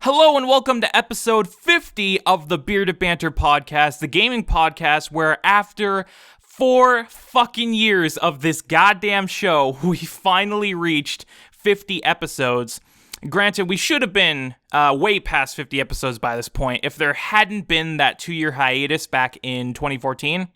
Hello and welcome to episode 50 of the Bearded Banter Podcast, the gaming podcast where after 4 fucking years of this goddamn show, we finally reached 50 episodes. Granted, we should have been way past 50 episodes by this point if there hadn't been that 2-year hiatus back in 2014.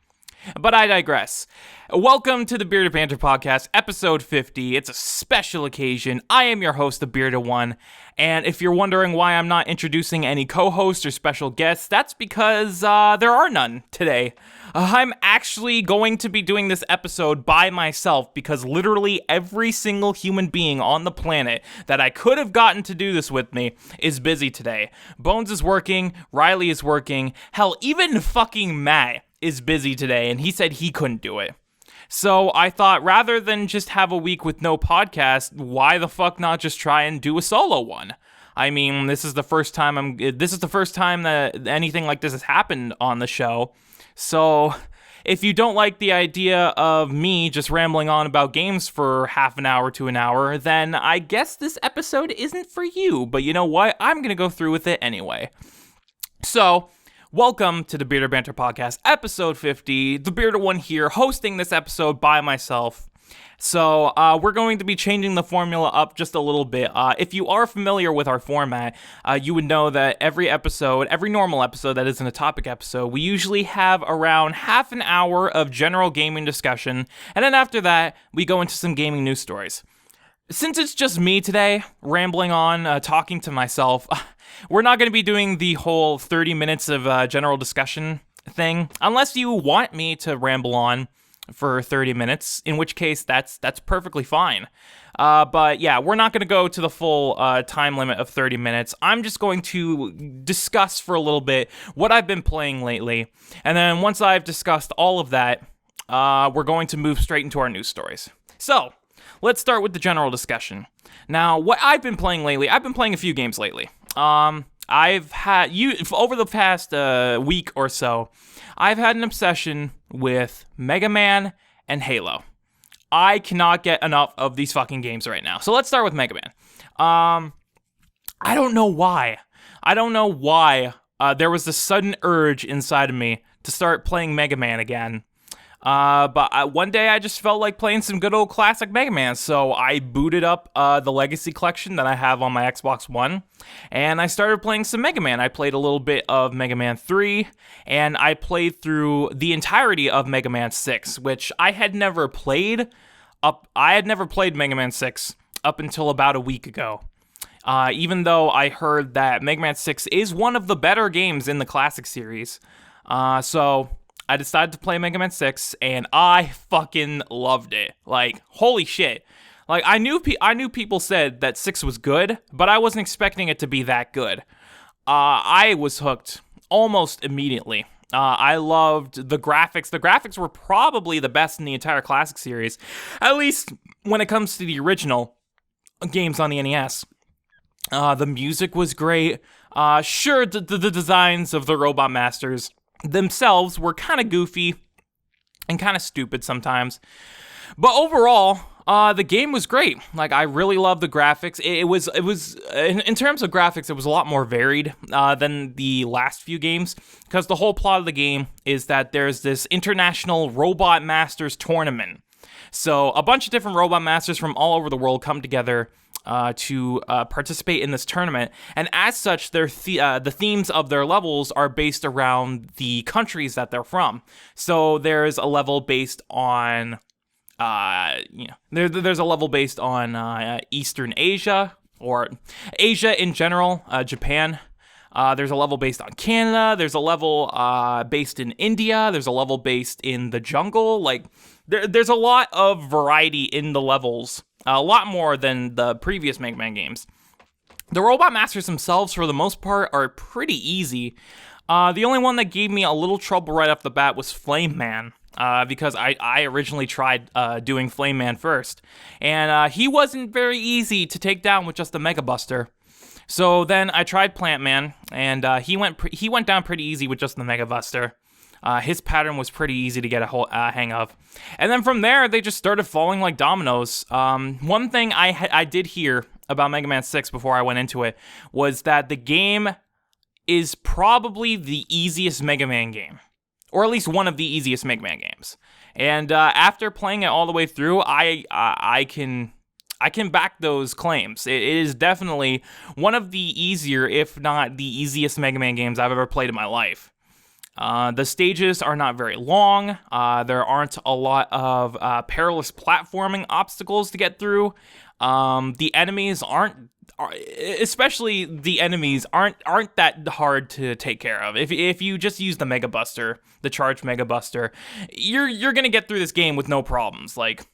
But I digress. Welcome to the Bearded Banter Podcast, episode 50. It's a special occasion. I am your host, the Bearded One, and if you're wondering why I'm not introducing any co-hosts or special guests, that's because there are none today. I'm actually going to be doing this episode by myself because literally every single human being on the planet that I could have gotten to do this with me is busy today. Bones is working, Riley is working, hell, even fucking Matt is busy today, and he said he couldn't do it. So I thought rather than just have a week with no podcast, why the fuck not just try and do a solo one? I mean, this is the first time that anything like this has happened on the show. So if you don't like the idea of me just rambling on about games for half an hour to an hour, then I guess this episode isn't for you. But you know what? I'm going to go through with it anyway. So, welcome to the Bearded Banter Podcast, episode 50. The Bearded One here, hosting this episode by myself. So, we're going to be changing the formula up just a little bit. If you are familiar with our format, you would know that every normal episode that isn't a topic episode, we usually have around half an hour of general gaming discussion, and then after that, we go into some gaming news stories. Since it's just me today, rambling on, talking to myself, we're not going to be doing the whole 30 minutes of general discussion thing, unless you want me to ramble on for 30 minutes, in which case that's perfectly fine. But yeah, we're not going to go to the full time limit of 30 minutes. I'm just going to discuss for a little bit what I've been playing lately, and then once I've discussed all of that, we're going to move straight into our news stories. So, let's start with the general discussion. Now, what I've been playing lately, I've been playing a few games lately. I've had, over the past week or so, I've had an obsession with Mega Man and Halo. I cannot get enough of these fucking games right now. So let's start with Mega Man. I don't know why. There was this sudden urge inside of me to start playing Mega Man again. But one day I just felt like playing some good old classic Mega Man, so I booted up the Legacy Collection that I have on my Xbox One, and I started playing some Mega Man. I played a little bit of Mega Man 3, and I played through the entirety of Mega Man 6, which I had never played Mega Man 6 up until about a week ago. Even though I heard that Mega Man 6 is one of the better games in the classic series. So I decided to play Mega Man 6, and I fucking loved it. Like, holy shit. Like, I knew people said that 6 was good, but I wasn't expecting it to be that good. I was hooked almost immediately. I loved the graphics. The graphics were probably the best in the entire classic series, at least when it comes to the original games on the NES. The music was great. Sure, the designs of the Robot Masters themselves were kind of goofy and kind of stupid sometimes, but overall the game was great. Like, I really loved the graphics. It was in terms of graphics, it was a lot more varied than the last few games, because the whole plot of the game is that there's this international Robot Masters tournament. So a bunch of different Robot Masters from all over the world come together to participate in this tournament, and as such, the themes of their levels are based around the countries that they're from. So there's a level based on, there's a level based on Eastern Asia, or Asia in general, Japan. There's a level based on Canada. There's a level based in India. There's a level based in the jungle. Like, there's a lot of variety in the levels. A lot more than the previous Mega Man games. The Robot Masters themselves, for the most part, are pretty easy. The only one that gave me a little trouble right off the bat was Flame Man, because I originally tried doing Flame Man first, and he wasn't very easy to take down with just the Mega Buster. So then I tried Plant Man, and he went down pretty easy with just the Mega Buster. His pattern was pretty easy to get a hang of. And then from there, they just started falling like dominoes. One thing I did hear about Mega Man 6 before I went into it was that the game is probably the easiest Mega Man game, or at least one of the easiest Mega Man games. And after playing it all the way through, I can back those claims. It is definitely one of the easier, if not the easiest Mega Man games I've ever played in my life. The stages are not very long. There aren't a lot of perilous platforming obstacles to get through. The enemies especially the enemies aren't that hard to take care of. If you just use the Mega Buster, the charged Mega Buster, you're gonna get through this game with no problems. Like,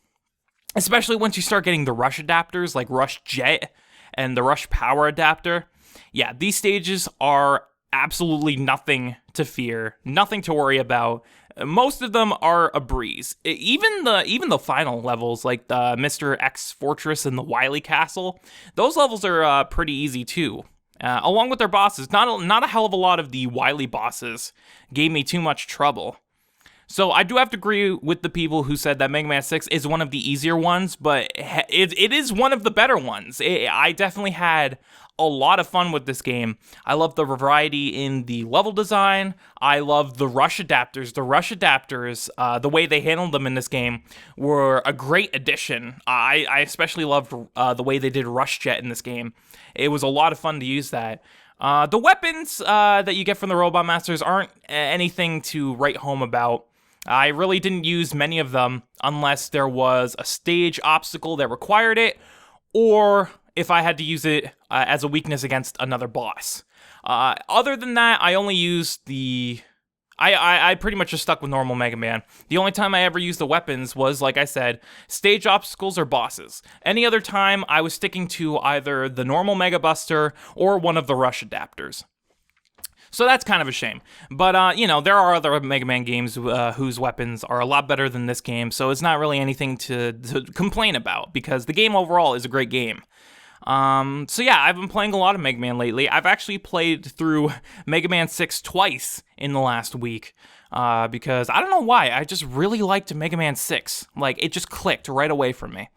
especially once you start getting the rush adapters, like Rush Jet and the Rush Power adapter. Yeah, these stages are absolutely nothing to fear, nothing to worry about. Most of them are a breeze. Even the final levels, like the Mr. X Fortress and the Wily Castle, those levels are pretty easy too. Along with their bosses, not a hell of a lot of the Wily bosses gave me too much trouble. So I do have to agree with the people who said that Mega Man 6 is one of the easier ones, but it is one of the better ones. I definitely had a lot of fun with this game. I love the variety in the level design. I love the rush adapters. The rush adapters, the way they handled them in this game, were a great addition. I especially loved the way they did Rush Jet in this game. It was a lot of fun to use that. The weapons that you get from the Robot Masters aren't anything to write home about. I really didn't use many of them unless there was a stage obstacle that required it, or if I had to use it as a weakness against another boss. Other than that, I only used I pretty much just stuck with normal Mega Man. The only time I ever used the weapons was, like I said, stage obstacles or bosses. Any other time, I was sticking to either the normal Mega Buster or one of the Rush adapters. So that's kind of a shame. But, there are other Mega Man games whose weapons are a lot better than this game, so it's not really anything to complain about, because the game overall is a great game. So yeah, I've been playing a lot of Mega Man lately. I've actually played through Mega Man 6 twice in the last week, because I don't know why, I just really liked Mega Man 6. Like, it just clicked right away for me.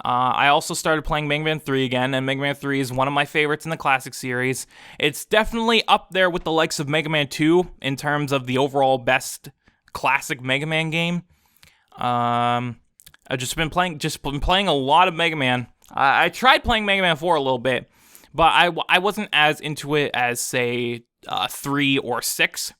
I also started playing Mega Man 3 again, and Mega Man 3 is one of my favorites in the classic series. It's definitely up there with the likes of Mega Man 2 in terms of the overall best classic Mega Man game. I've just been playing a lot of Mega Man. I tried playing Mega Man 4 a little bit, but I wasn't as into it as, say, 3 or 6.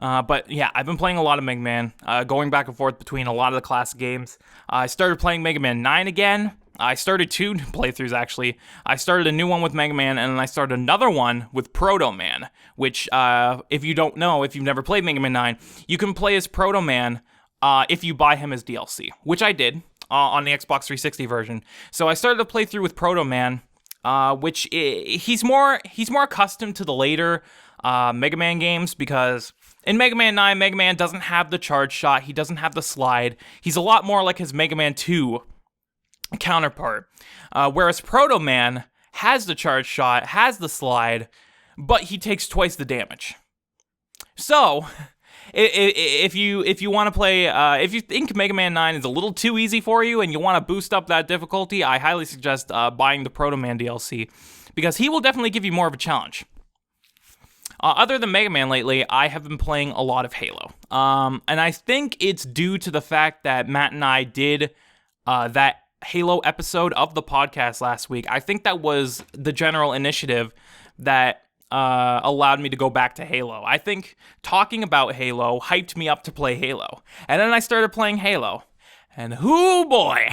But yeah, I've been playing a lot of Mega Man, going back and forth between a lot of the classic games. I started playing Mega Man 9 again. I started 2 playthroughs, actually. I started a new one with Mega Man, and then I started another one with Proto Man, which, if you don't know, if you've never played Mega Man 9, you can play as Proto Man if you buy him as DLC, which I did on the Xbox 360 version. So I started a playthrough with Proto Man, which he's more accustomed to the later Mega Man games, because in Mega Man 9, Mega Man doesn't have the charge shot, he doesn't have the slide. He's a lot more like his Mega Man 2 counterpart. Whereas Proto Man has the charge shot, has the slide, but he takes twice the damage. So, if you want to play, if you think Mega Man 9 is a little too easy for you and you want to boost up that difficulty, I highly suggest buying the Proto Man DLC, because he will definitely give you more of a challenge. Other than Mega Man lately, I have been playing a lot of Halo. And I think it's due to the fact that Matt and I did that Halo episode of the podcast last week. I think that was the general initiative that allowed me to go back to Halo. I think talking about Halo hyped me up to play Halo. And then I started playing Halo. And hoo boy,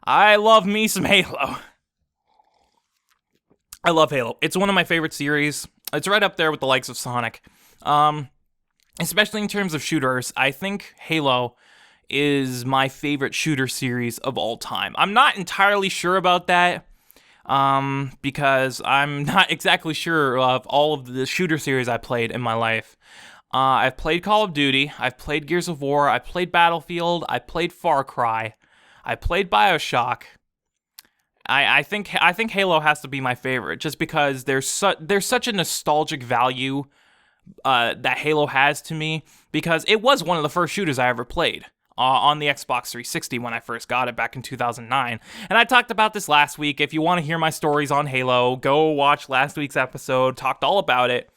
I love me some Halo. I love Halo. It's one of my favorite series. It's right up there with the likes of Sonic. Especially in terms of shooters, I think Halo is my favorite shooter series of all time. I'm not entirely sure about that, because I'm not exactly sure of all of the shooter series I played in my life. I've played Call of Duty, I've played Gears of War, I've played Battlefield, I played Far Cry, I played BioShock. I think Halo has to be my favorite, just because there's such a nostalgic value that Halo has to me, because it was one of the first shooters I ever played on the Xbox 360 when I first got it back in 2009. And I talked about this last week. If you want to hear my stories on Halo, go watch last week's episode. Talked all about it.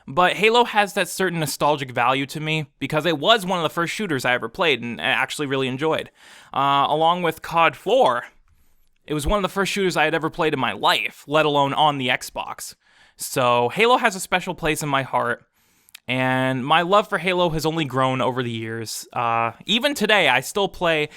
But Halo has that certain nostalgic value to me because it was one of the first shooters I ever played and actually really enjoyed. Along with COD 4, it was one of the first shooters I had ever played in my life, let alone on the Xbox. So Halo has a special place in my heart. And my love for Halo has only grown over the years. Even today, I play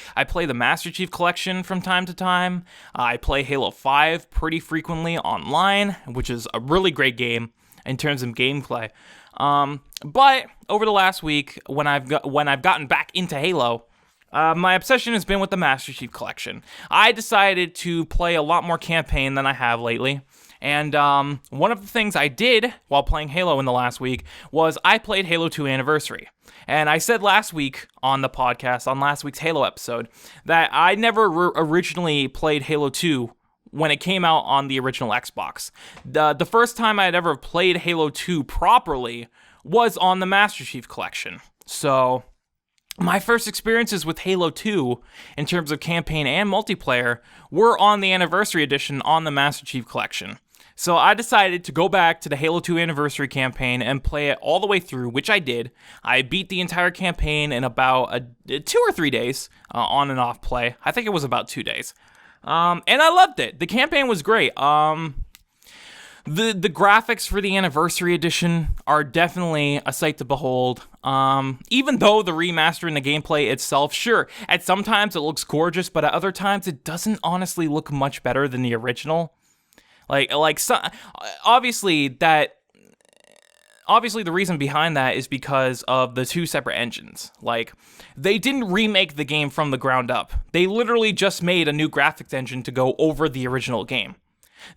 the Master Chief Collection from time to time. I play Halo 5 pretty frequently online, which is a really great game in terms of gameplay. But over the last week, when I've gotten back into Halo, my obsession has been with the Master Chief Collection. I decided to play a lot more campaign than I have lately. And one of the things I did while playing Halo in the last week was I played Halo 2 Anniversary. And I said last week on the podcast, on last week's Halo episode, that I never originally played Halo 2 when it came out on the original Xbox. The first time I had ever played Halo 2 properly was on the Master Chief Collection. So my first experiences with Halo 2, in terms of campaign and multiplayer, were on the Anniversary Edition on the Master Chief Collection. So I decided to go back to the Halo 2 Anniversary campaign and play it all the way through, which I did. I beat the entire campaign in about 2 or 3 days, on and off play. I think it was about 2 days. And I loved it. The campaign was great. The graphics for the Anniversary Edition are definitely a sight to behold. Even though the remaster and the gameplay itself, sure, at some times it looks gorgeous, but at other times it doesn't honestly look much better than the original. Obviously the reason behind that is because of the two separate engines. Like, they didn't remake the game from the ground up. They literally just made a new graphics engine to go over the original game.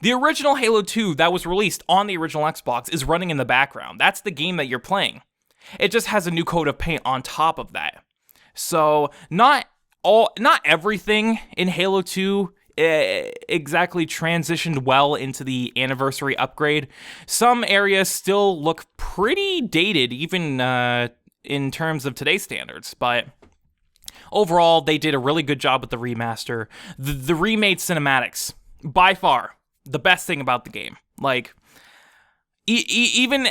The original Halo 2 that was released on the original Xbox is running in the background. That's the game that you're playing. It just has a new coat of paint on top of that. So, not everything in Halo 2 exactly transitioned well into the Anniversary upgrade. Some areas still look pretty dated, even in terms of today's standards, but overall, they did a really good job with the remaster. The remade cinematics, by far, the best thing about the game. Like, even,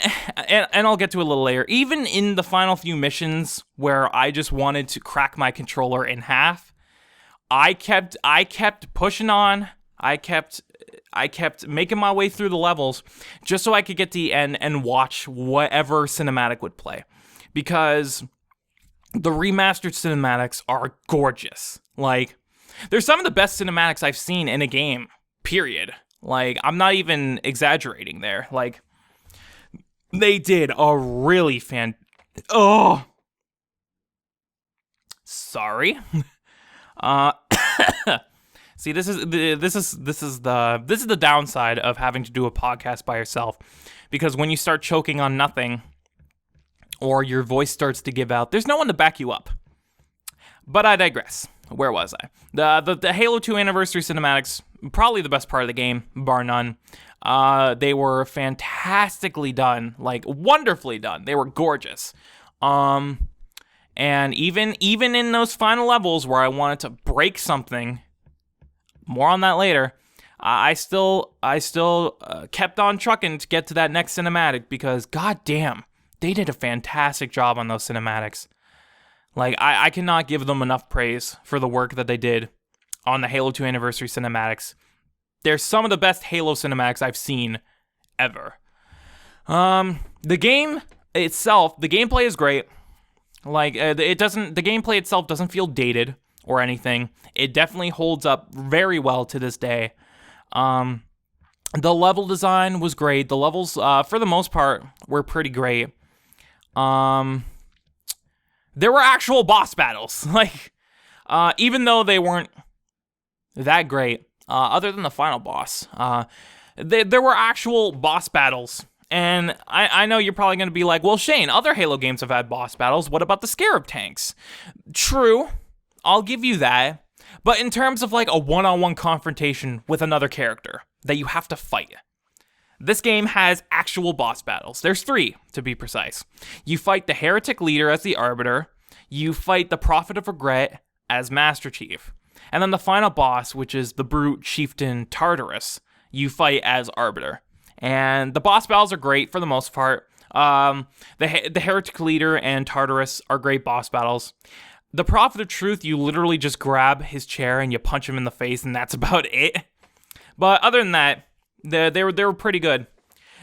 and I'll get to it a little later, even in the final few missions where I just wanted to crack my controller in half, I kept pushing on. I kept making my way through the levels just so I could get to the end and watch whatever cinematic would play. Because the remastered cinematics are gorgeous. Like, they're some of the best cinematics I've seen in a game, period. Like, I'm not even exaggerating there. Like, they did a really sorry. See, this is the downside of having to do a podcast by yourself, because when you start choking on nothing or your voice starts to give out, there's no one to back you up. But I digress. Where was I? The Halo 2 Anniversary cinematics, probably the best part of the game, bar none. They were fantastically done, like wonderfully done. They were gorgeous. And even in those final levels where I wanted to break something, more on that later, I still kept on trucking to get to that next cinematic because, goddamn, they did a fantastic job on those cinematics. Like, I cannot give them enough praise for the work that they did on the Halo 2 Anniversary cinematics. They're some of the best Halo cinematics I've seen ever. The game itself, the gameplay is great. Like, the gameplay itself doesn't feel dated or anything. It definitely holds up very well to this day. The level design was great. The levels, for the most part, were pretty great. There were actual boss battles. Like, even though they weren't that great, other than the final boss, there were actual boss battles. And I know you're probably going to be like, well, Shane, other Halo games have had boss battles. What about the Scarab tanks? True, I'll give you that. But in terms of like a one-on-one confrontation with another character that you have to fight, this game has actual boss battles. There's 3, to be precise. You fight the Heretic Leader as the Arbiter. you fight the Prophet of Regret as Master Chief. And then the final boss, which is the Brute Chieftain Tartarus, you fight as Arbiter. And the boss battles are great for the most part. The Heretic Leader and Tartarus are great boss battles. The Prophet of Truth, you literally just grab his chair and you punch him in the face, and that's about it. But other than that, they were pretty good.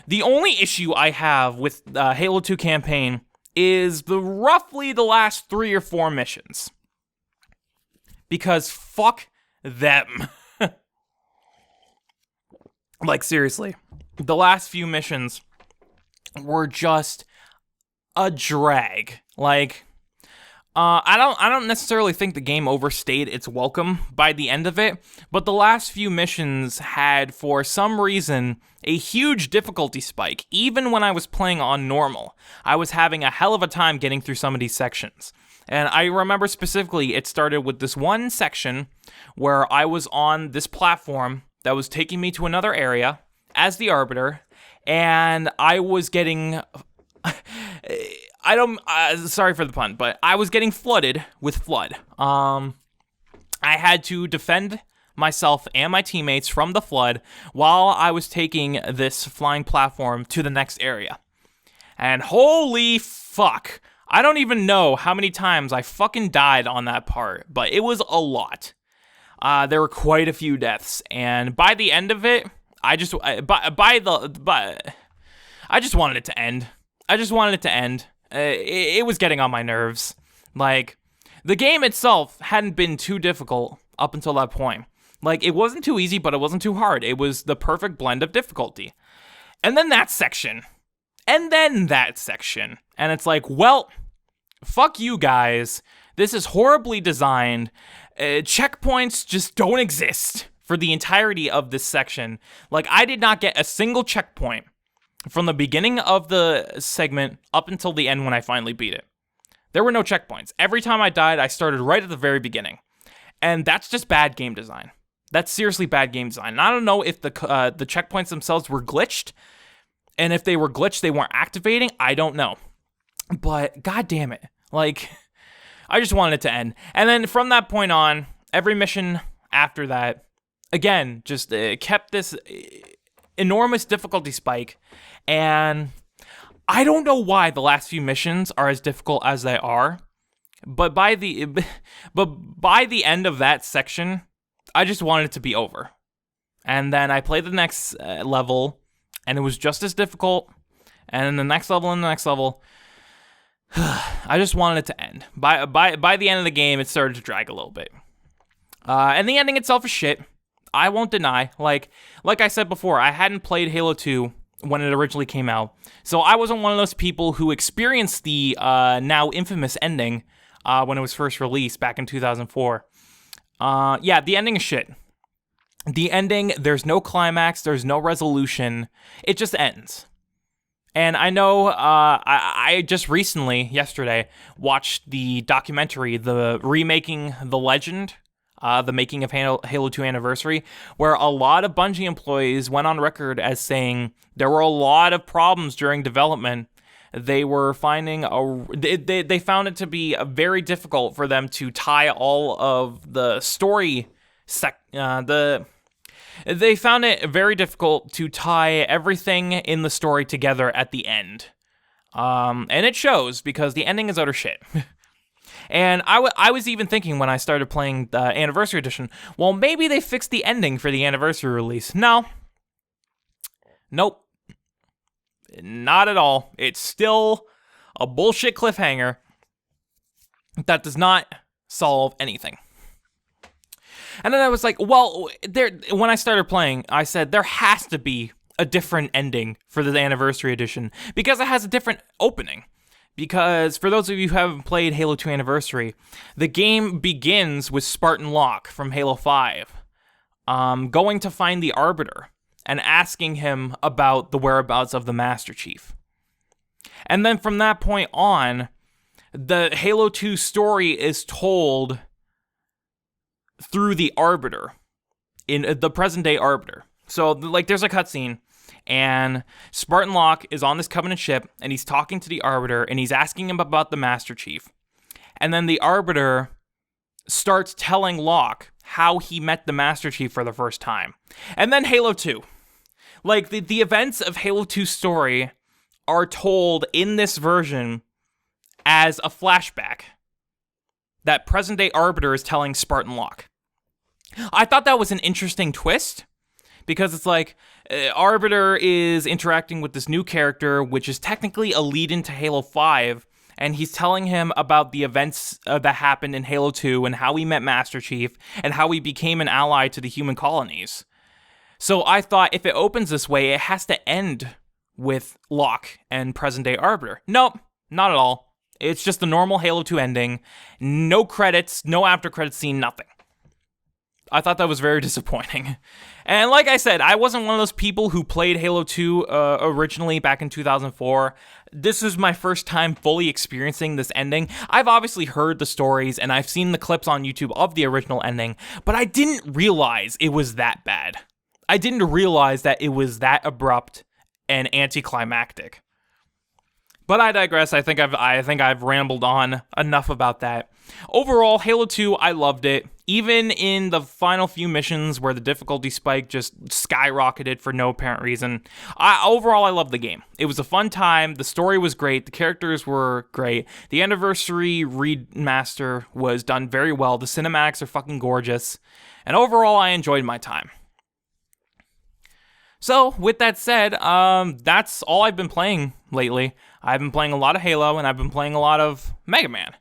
The only issue I have with Halo 2 campaign is roughly the last 3 or 4 missions. Because fuck them. Like, seriously. The last few missions were just a drag. Like, I don't necessarily think the game overstayed its welcome by the end of it, but the last few missions had, for some reason, a huge difficulty spike. Even when I was playing on normal, I was having a hell of a time getting through some of these sections. And I remember specifically, it started with this one section where I was on this platform that was taking me to another area as the Arbiter, and I was getting... sorry for the pun, but I was getting flooded with flood. I had to defend myself and my teammates from the flood while I was taking this flying platform to the next area. And holy fuck, I don't even know how many times I fucking died on that part, but it was a lot. There were quite a few deaths, and by the end of it, I just wanted it to end. I just wanted it to end. It was getting on my nerves. Like, the game itself hadn't been too difficult up until that point. Like, it wasn't too easy, but it wasn't too hard. It was the perfect blend of difficulty. And then that section. And then that section. And it's like, well, fuck you guys. This is horribly designed. Checkpoints just don't exist for the entirety of this section. Like, I did not get a single checkpoint from the beginning of the segment up until the end when I finally beat it. There were no checkpoints. Every time I died, I started right at the very beginning. And that's just bad game design. That's seriously bad game design. And I don't know if the checkpoints themselves were glitched. And if they were glitched, they weren't activating. I don't know. But god damn it. Like, I just wanted it to end. And then from that point on, every mission after that, again, just kept this enormous difficulty spike. And I don't know why the last few missions are as difficult as they are. But by the end of that section, I just wanted it to be over. And then I played the next level, and it was just as difficult. And then the next level and the next level. I just wanted it to end. By the end of the game, it started to drag a little bit. And the ending itself is shit. I won't deny. Like I said before, I hadn't played Halo 2 when it originally came out. So I wasn't one of those people who experienced the now infamous ending when it was first released back in 2004. Yeah, the ending is shit. The ending, there's no climax, there's no resolution. It just ends. And I know I just recently, yesterday, watched the documentary, the remaking The Legend, the making of Halo 2 Anniversary, where a lot of Bungie employees went on record as saying there were a lot of problems during development. They were finding they found it to be very difficult for them to tie all of the story they found it very difficult to tie everything in the story together at the end. And it shows, because the ending is utter shit. And I was even thinking when I started playing the Anniversary Edition, well, maybe they fixed the ending for the Anniversary release. No. Nope. Not at all. It's still a bullshit cliffhanger that does not solve anything. And then I was like, well, when I started playing, I said there has to be a different ending for the Anniversary Edition, because it has a different opening. Because for those of you who haven't played Halo 2 Anniversary, the game begins with Spartan Locke from Halo 5 going to find the Arbiter and asking him about the whereabouts of the Master Chief. And then from that point on, the Halo 2 story is told through the Arbiter, in the present-day Arbiter. So, like, there's a cutscene, and Spartan Locke is on this Covenant ship, and he's talking to the Arbiter, and he's asking him about the Master Chief. And then the Arbiter starts telling Locke how he met the Master Chief for the first time. And then Halo 2. Like, the events of Halo 2's story are told in this version as a flashback that present-day Arbiter is telling Spartan Locke. I thought that was an interesting twist, because it's like, Arbiter is interacting with this new character, which is technically a lead into Halo 5, and he's telling him about the events that happened in Halo 2 and how he met Master Chief and how he became an ally to the human colonies. So I thought if it opens this way, it has to end with Locke and present-day Arbiter. Nope, not at all. It's just the normal Halo 2 ending. No credits, no after-credits scene, nothing. I thought that was very disappointing. And like I said, I wasn't one of those people who played Halo 2 originally back in 2004. This is my first time fully experiencing this ending. I've obviously heard the stories and I've seen the clips on YouTube of the original ending, but I didn't realize it was that bad. I didn't realize that it was that abrupt and anticlimactic. But I digress. I think I've rambled on enough about that. Overall, Halo 2, I loved it. Even in the final few missions where the difficulty spike just skyrocketed for no apparent reason. Overall, I loved the game. It was a fun time. The story was great. The characters were great. The Anniversary Remaster was done very well. The cinematics are fucking gorgeous. And overall, I enjoyed my time. So, with that said, that's all I've been playing lately. I've been playing a lot of Halo, and I've been playing a lot of Mega Man.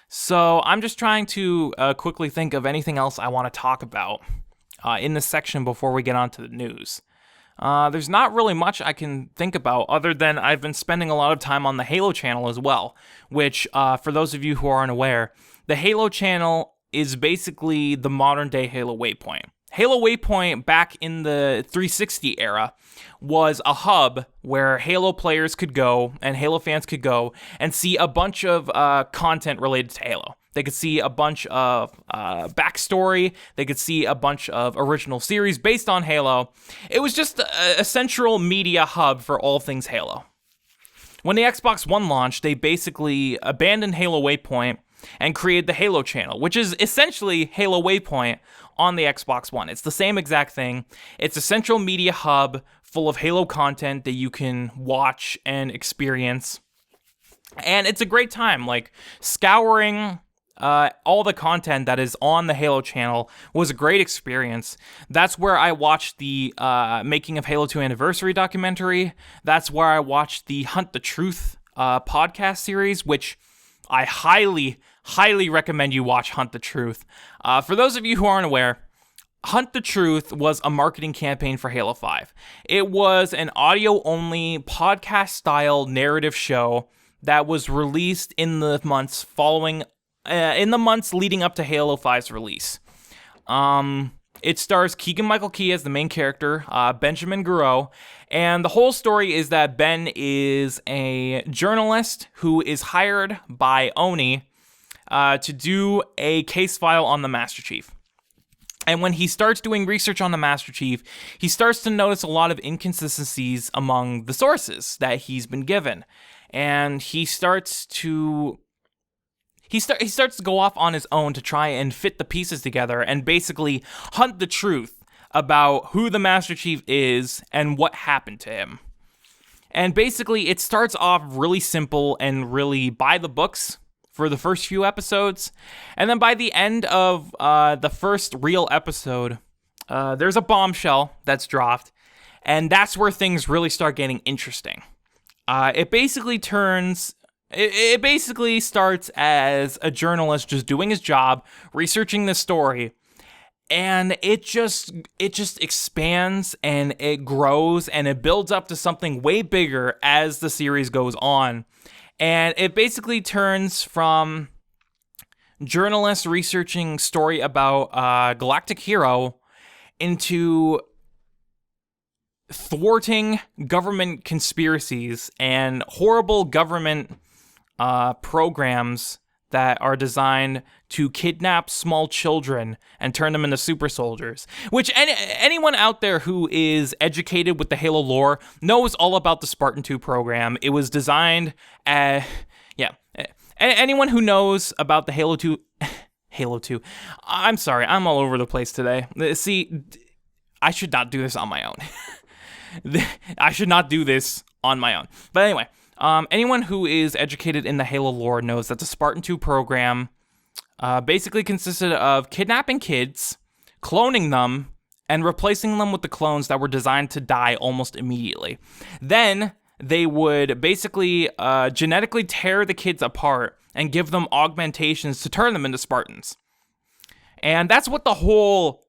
So, I'm just trying to quickly think of anything else I want to talk about in this section before we get on to the news. There's not really much I can think about other than I've been spending a lot of time on the Halo channel as well, which, for those of you who aren't aware, the Halo channel is basically the modern-day Halo Waypoint. Halo Waypoint, back in the 360 era, was a hub where Halo players could go, and Halo fans could go, and see a bunch of content related to Halo. They could see a bunch of backstory, they could see a bunch of original series based on Halo. It was just a central media hub for all things Halo. When the Xbox One launched, they basically abandoned Halo Waypoint and created the Halo channel, which is essentially Halo Waypoint on the Xbox One. It's the same exact thing. It's a central media hub full of Halo content that you can watch and experience. And it's a great time. Like, scouring all the content that is on the Halo channel was a great experience. That's where I watched the Making of Halo 2 Anniversary documentary. That's where I watched the Hunt the Truth podcast series, which I highly recommend you watch Hunt the Truth. For those of you who aren't aware, Hunt the Truth was a marketing campaign for Halo 5. It was an audio-only, podcast-style narrative show that was released in the months leading up to Halo 5's release. It stars Keegan-Michael Key as the main character, Benjamin Gurreau, and the whole story is that Ben is a journalist who is hired by Oni to do a case file on the Master Chief. And when he starts doing research on the Master Chief, he starts to notice a lot of inconsistencies among the sources that he's been given. And he starts to go off on his own to try and fit the pieces together and basically hunt the truth about who the Master Chief is and what happened to him. And basically, it starts off really simple and really by the books for the first few episodes. And then by the end of the first real episode, there's a bombshell that's dropped. And that's where things really start getting interesting. It basically starts as a journalist just doing his job, researching the story, and it just expands and it grows and it builds up to something way bigger as the series goes on. And it basically turns from journalists researching story about galactic hero into thwarting government conspiracies and horrible government programs that are designed to kidnap small children and turn them into super soldiers. Which anyone out there who is educated with the Halo lore knows all about the Spartan 2 program. It was designed anyone who knows about the Halo 2... Halo 2. I'm sorry, I'm all over the place today. See, I should not do this on my own. I should not do this on my own. But anyway, anyone who is educated in the Halo lore knows that the Spartan 2 program basically consisted of kidnapping kids, cloning them, and replacing them with the clones that were designed to die almost immediately. Then they would basically genetically tear the kids apart and give them augmentations to turn them into Spartans. And that's what the whole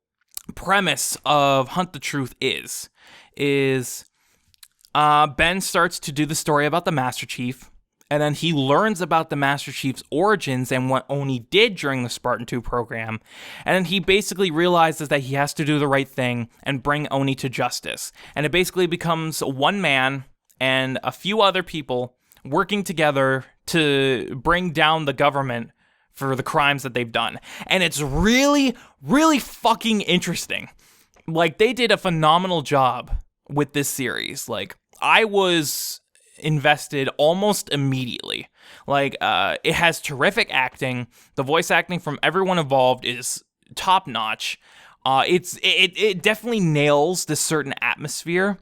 premise of Hunt the Truth is Ben starts to do the story about the Master Chief, and then he learns about the Master Chief's origins and what Oni did during the Spartan 2 program, and then he basically realizes that he has to do the right thing and bring Oni to justice. And it basically becomes one man and a few other people working together to bring down the government for the crimes that they've done. And it's really, really fucking interesting. Like, they did a phenomenal job with this series. Like, I was invested almost immediately. Like, it has terrific acting. The voice acting from everyone involved is top notch. It definitely nails this certain atmosphere.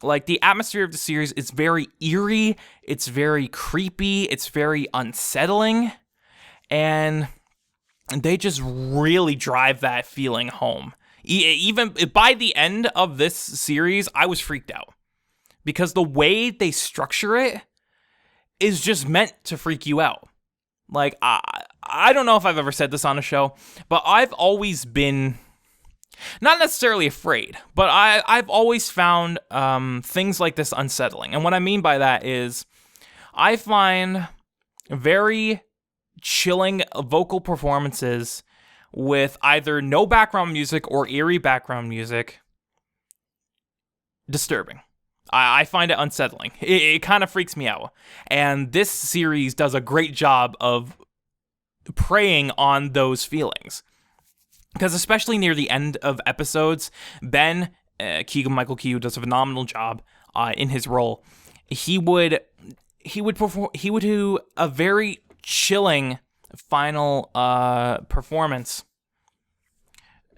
Like, the atmosphere of the series is very eerie, it's very creepy, it's very unsettling, and they just really drive that feeling home. Even by the end of this series, I was freaked out. Because the way they structure it is just meant to freak you out. Like, I don't know if I've ever said this on a show, but I've always been... not necessarily afraid, but I've always found things like this unsettling. And what I mean by that is I find very chilling vocal performances with either no background music or eerie background music disturbing. I find it unsettling. It kind of freaks me out. And this series does a great job of preying on those feelings. Because especially near the end of episodes, Ben, Keegan-Michael Key, does a phenomenal job in his role. He would do a very chilling final performance.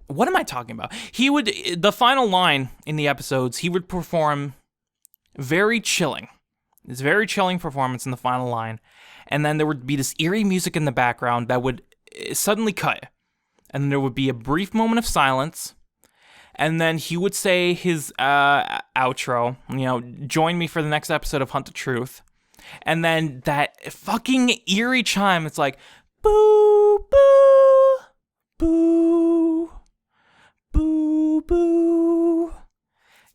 What am I talking about? The final line in the episodes, he would perform very chilling. It's a very chilling performance in the final line. And then there would be this eerie music in the background that would suddenly cut. And then there would be a brief moment of silence. And then he would say his outro, join me for the next episode of Hunt the Truth. And then that fucking eerie chime, it's like, boo, boo, boo, boo, boo.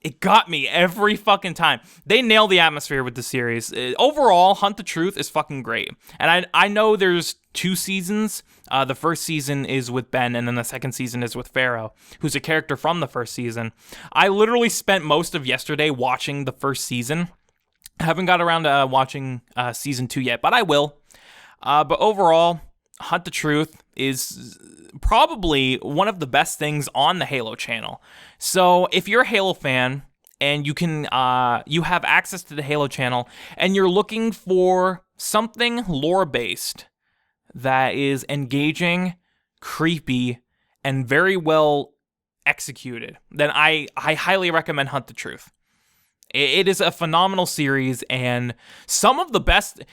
It got me every fucking time. They nail the atmosphere with the series. Overall, Hunt the Truth is fucking great. And I know there's 2 seasons. The first season is with Ben, and then the second season is with Pharaoh, who's a character from the first season. I literally spent most of yesterday watching the first season. I haven't got around to watching season 2 yet, but I will. But overall, Hunt the Truth is probably one of the best things on the Halo channel. So if you're a Halo fan and you have access to the Halo channel and you're looking for something lore-based that is engaging, creepy, and very well executed, then I highly recommend Hunt the Truth. It is a phenomenal series, and some of the best...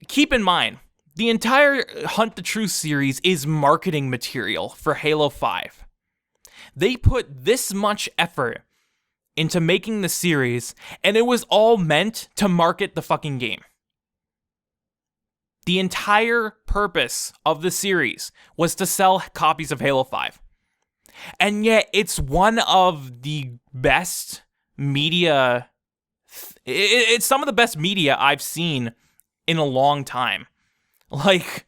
Keep in mind, the entire Hunt the Truth series is marketing material for Halo 5. They put this much effort into making the series, and it was all meant to market the fucking game. The entire purpose of the series was to sell copies of Halo 5. And yet, it's one of the best media... It's some of the best media I've seen in a long time. Like,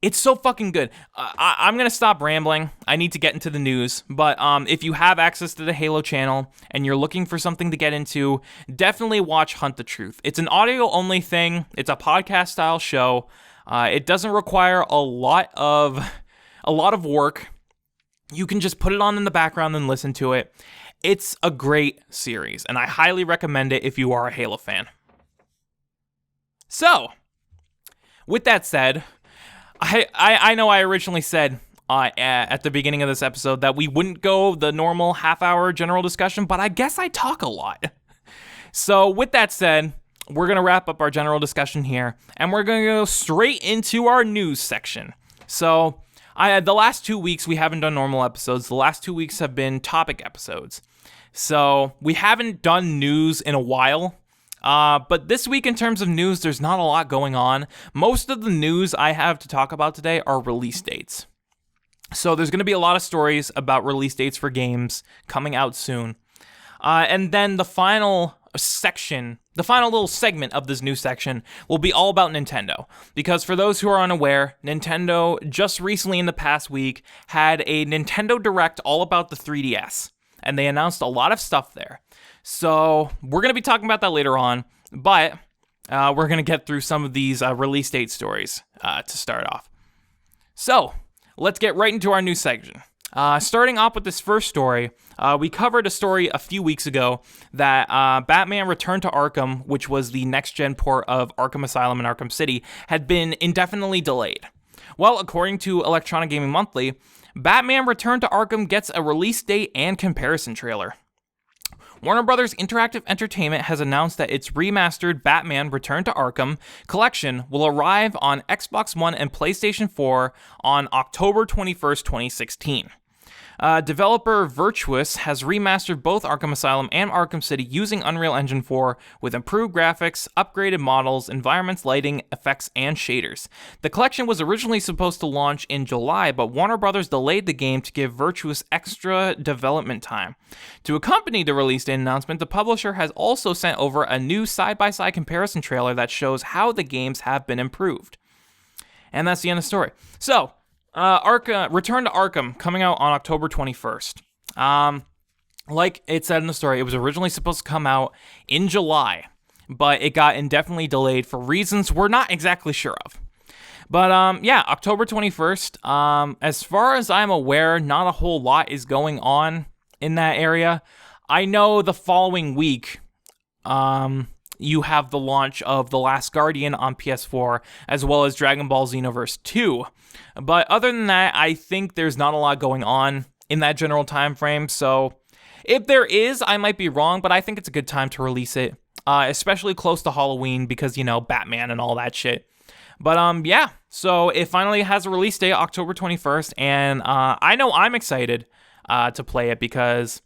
it's so fucking good. I'm going to stop rambling. I need to get into the news. But if you have access to the Halo channel and you're looking for something to get into, definitely watch Hunt the Truth. It's an audio-only thing. It's a podcast-style show. It doesn't require a lot of work. You can just put it on in the background and listen to it. It's a great series, and I highly recommend it if you are a Halo fan. So, with that said, I know I originally said at the beginning of this episode that we wouldn't go the normal half-hour general discussion, but I guess I talk a lot. So with that said, we're going to wrap up our general discussion here, and we're going to go straight into our news section. So the last 2 weeks, we haven't done normal episodes. The last 2 weeks have been topic episodes. So we haven't done news in a while. But this week, in terms of news, there's not a lot going on. Most of the news I have to talk about today are release dates. So there's going to be a lot of stories about release dates for games coming out soon. And then the final section, the final little segment of this news section will be all about Nintendo. Because for those who are unaware, Nintendo just recently in the past week had a Nintendo Direct all about the 3DS. And they announced a lot of stuff there. So we're going to be talking about that later on. But we're going to get through some of these release date stories to start off. So let's get right into our news section. Starting off with this first story, we covered a story a few weeks ago that Batman Return to Arkham, which was the next-gen port of Arkham Asylum and Arkham City, had been indefinitely delayed. Well, according to Electronic Gaming Monthly, Batman Return to Arkham gets a release date and comparison trailer. Warner Bros. Interactive Entertainment has announced that its remastered Batman Return to Arkham collection will arrive on Xbox One and PlayStation 4 on October 21st, 2016. Developer Virtuous has remastered both Arkham Asylum and Arkham City using Unreal Engine 4 with improved graphics, upgraded models, environments, lighting, effects, and shaders. The collection was originally supposed to launch in July, but Warner Bros. Delayed the game to give Virtuous extra development time. To accompany the release date announcement, the publisher has also sent over a new side-by-side comparison trailer that shows how the games have been improved. And that's the end of the story. So, Return to Arkham coming out on October 21st. Like it said in the story, it was originally supposed to come out in July, but it got indefinitely delayed for reasons we're not exactly sure of. But yeah, October 21st. As far as I'm aware, not a whole lot is going on in that area. I know the following week, you have the launch of The Last Guardian on PS4, as well as Dragon Ball Xenoverse 2. But other than that, I think there's not a lot going on in that general time frame. So if there is, I might be wrong, but I think it's a good time to release it, especially close to Halloween because, you know, Batman and all that shit. But yeah, so it finally has a release date, October 21st, and I know I'm excited to play it because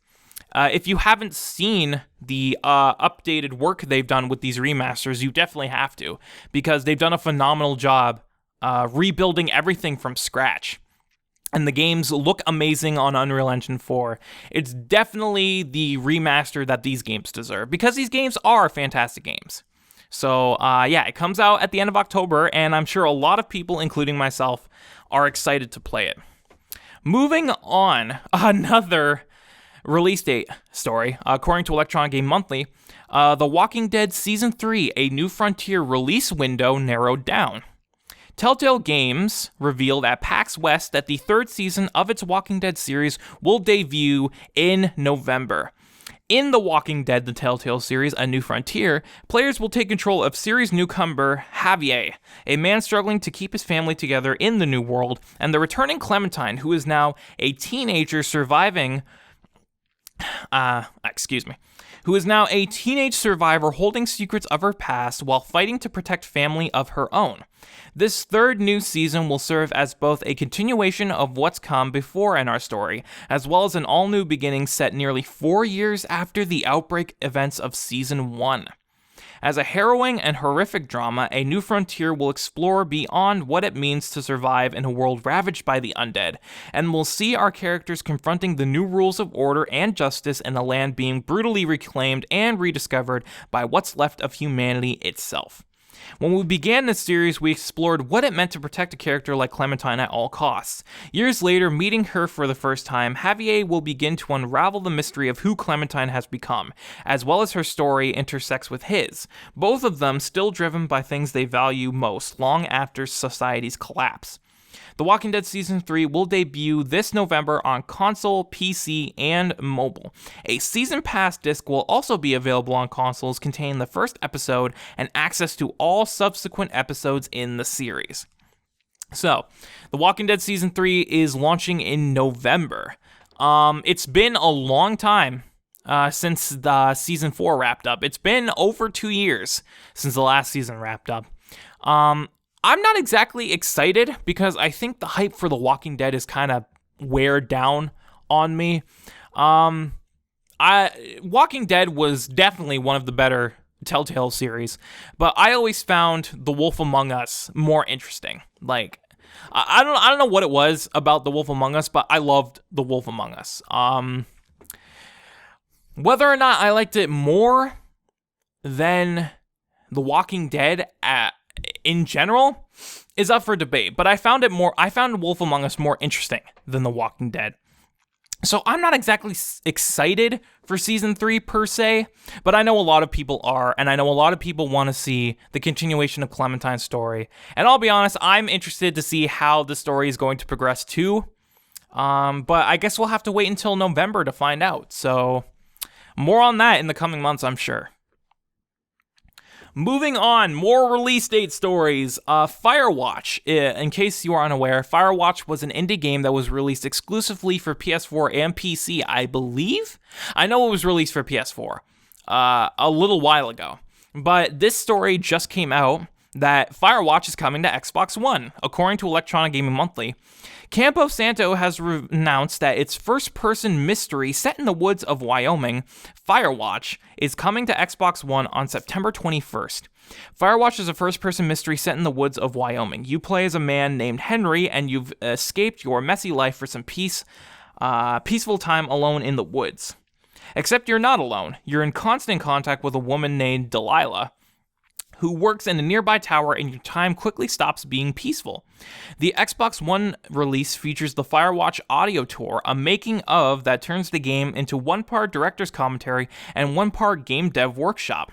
if you haven't seen the updated work they've done with these remasters, you definitely have to, because they've done a phenomenal job rebuilding everything from scratch. And the games look amazing on Unreal Engine 4. It's definitely the remaster that these games deserve, because these games are fantastic games. So yeah, it comes out at the end of October, and I'm sure a lot of people, including myself, are excited to play it. Moving on, another release date story. According to Electronic Game Monthly, The Walking Dead Season 3, A New Frontier release window narrowed down. Telltale Games revealed at PAX West that the third season of its Walking Dead series will debut in November. In The Walking Dead, the Telltale series, A New Frontier, players will take control of series newcomer Javier, a man struggling to keep his family together in the new world, and the returning Clementine, who is now a teenager surviving who is now a teenage survivor holding secrets of her past while fighting to protect family of her own. This third new season will serve as both a continuation of what's come before in our story, as well as an all-new beginning set nearly 4 years after the outbreak events of Season 1. As a harrowing and horrific drama, A New Frontier will explore beyond what it means to survive in a world ravaged by the undead, and will see our characters confronting the new rules of order and justice in a land being brutally reclaimed and rediscovered by what's left of humanity itself. When we began this series, we explored what it meant to protect a character like Clementine at all costs. Years later, meeting her for the first time, Javier will begin to unravel the mystery of who Clementine has become, as well as her story intersects with his, both of them still driven by things they value most long after society's collapse. The Walking Dead Season 3 will debut this November on console, PC, and mobile. A Season Pass disc will also be available on consoles containing the first episode and access to all subsequent episodes in the series. So, The Walking Dead Season 3 is launching in November. It's been a long time since the Season 4 wrapped up. It's been over 2 years since the last season wrapped up. I'm not exactly excited because I think the hype for The Walking Dead is kind of weared down on me. Walking Dead was definitely one of the better Telltale series, but I always found The Wolf Among Us more interesting. Like, I don't know what it was about The Wolf Among Us, but I loved The Wolf Among Us. Whether or not I liked it more than The Walking Dead in general is up for debate, but I found Wolf Among Us more interesting than The Walking Dead. So I'm not exactly excited for Season 3 per se, but I know a lot of people are, and I know a lot of people want to see the continuation of Clementine's story. And I'll be honest, I'm interested to see how the story is going to progress too. But I guess we'll have to wait until November to find out. So more on that in the coming months, I'm sure. Moving on, more release date stories. Firewatch. In case you are unaware, Firewatch was an indie game that was released exclusively for PS4 and PC, I believe. I know it was released for PS4 a little while ago. But this story just came out that Firewatch is coming to Xbox One, according to Electronic Gaming Monthly. Campo Santo has announced that its first-person mystery set in the woods of Wyoming, Firewatch, is coming to Xbox One on September 21st. Firewatch is a first-person mystery set in the woods of Wyoming. You play as a man named Henry, and you've escaped your messy life for some peaceful time alone in the woods. Except you're not alone. You're in constant contact with a woman named Delilah, who works in a nearby tower, and your time quickly stops being peaceful. The Xbox One release features the Firewatch audio tour, a making of that turns the game into one part director's commentary and one part game dev workshop.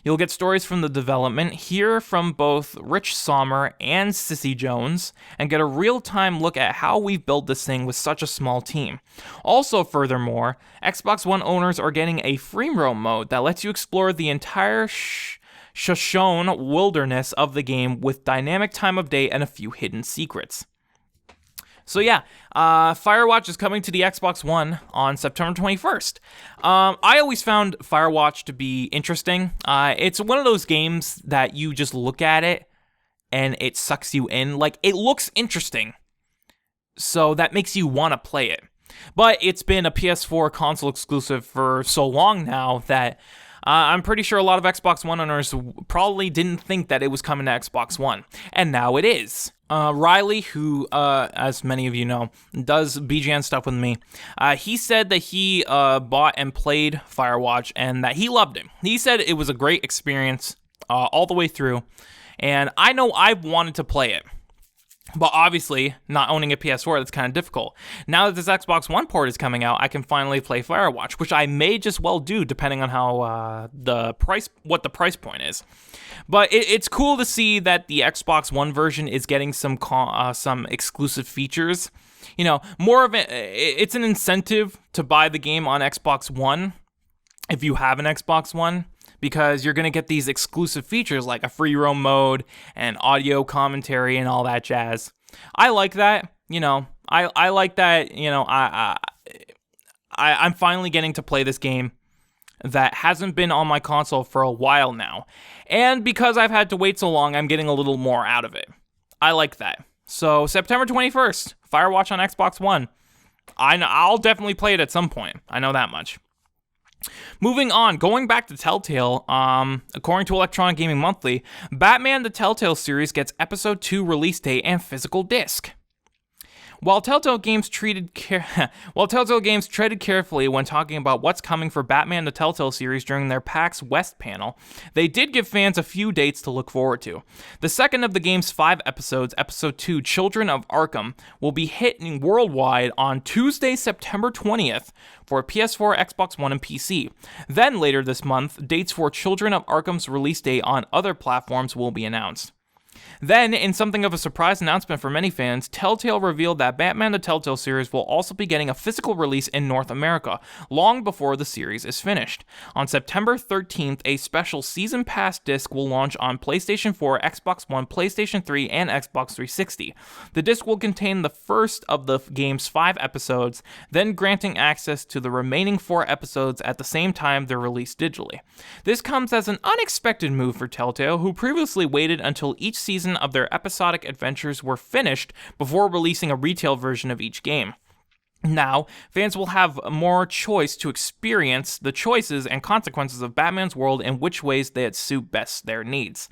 You'll get stories from the development, hear from both Rich Sommer and Sissy Jones, and get a real-time look at how we've built this thing with such a small team. Also, furthermore, Xbox One owners are getting a free roam mode that lets you explore the entire Shoshone wilderness of the game with dynamic time of day and a few hidden secrets. So yeah, Firewatch is coming to the Xbox One on September 21st. I always found Firewatch to be interesting. It's one of those games that you just look at it and it sucks you in. Like, it looks interesting, so that makes you want to play it. But it's been a PS4 console exclusive for so long now that I'm pretty sure a lot of Xbox One owners probably didn't think that it was coming to Xbox One, and now it is. Riley, who, as many of you know, does BGN stuff with me, he said that he bought and played Firewatch and that he loved it. He said it was a great experience all the way through, and I know I've wanted to play it. But obviously, not owning a PS4, that's kind of difficult. Now that this Xbox One port is coming out, I can finally play Firewatch, which I may just well do, depending on how what the price point is. But it's cool to see that the Xbox One version is getting some exclusive features. You know, more of it. It's an incentive to buy the game on Xbox One if you have an Xbox One, because you're going to get these exclusive features like a free roam mode and audio commentary and all that jazz. I like that, you know. I like that, you know. I'm finally getting to play this game that hasn't been on my console for a while now. And because I've had to wait so long, I'm getting a little more out of it. I like that. So September 21st, Firewatch on Xbox One. I'll definitely play it at some point. I know that much. Moving on, going back to Telltale, according to Electronic Gaming Monthly, Batman the Telltale series gets Episode 2 release date and physical disc. While Telltale Games treaded carefully when talking about what's coming for Batman the Telltale series during their PAX West panel, they did give fans a few dates to look forward to. The second of the game's 5 episodes, Episode 2, Children of Arkham, will be hitting worldwide on Tuesday, September 20th for PS4, Xbox One, and PC. Then later this month, dates for Children of Arkham's release date on other platforms will be announced. Then, in something of a surprise announcement for many fans, Telltale revealed that Batman the Telltale series will also be getting a physical release in North America, long before the series is finished. On September 13th, a special Season Pass disc will launch on PlayStation 4, Xbox One, PlayStation 3, and Xbox 360. The disc will contain the first of the game's 5 episodes, then granting access to the remaining 4 episodes at the same time they're released digitally. This comes as an unexpected move for Telltale, who previously waited until each season of their episodic adventures were finished before releasing a retail version of each game. Now, fans will have more choice to experience the choices and consequences of Batman's world and which ways they suit best their needs.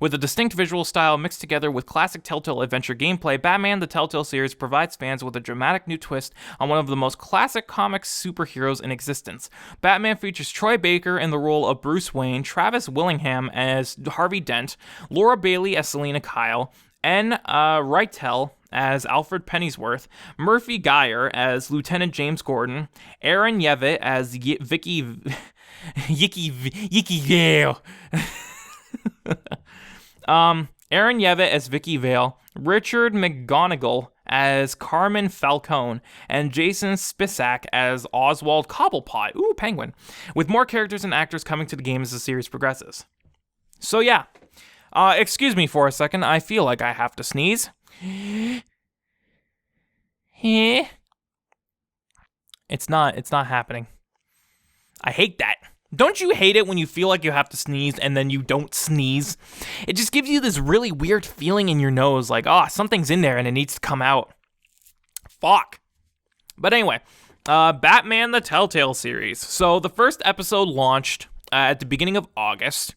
With a distinct visual style mixed together with classic Telltale adventure gameplay, Batman the Telltale series provides fans with a dramatic new twist on one of the most classic comic superheroes in existence. Batman features Troy Baker in the role of Bruce Wayne, Travis Willingham as Harvey Dent, Laura Bailey as Selina Kyle, N. Reitel as Alfred Pennyworth, Murphy Geyer as Lieutenant James Gordon, Aaron Yevitt as Vicky Vale. Aaron Yevitt as Vicky Vale, Richard McGonigal as Carmen Falcone, and Jason Spisak as Oswald Cobblepot. Ooh, Penguin. With more characters and actors coming to the game as the series progresses. So yeah. Excuse me for a second, I feel like I have to sneeze. It's not happening. I hate that. Don't you hate it when you feel like you have to sneeze and then you don't sneeze? It just gives you this really weird feeling in your nose, like, something's in there and it needs to come out. Fuck. But anyway, Batman the Telltale series. So the first episode launched at the beginning of August.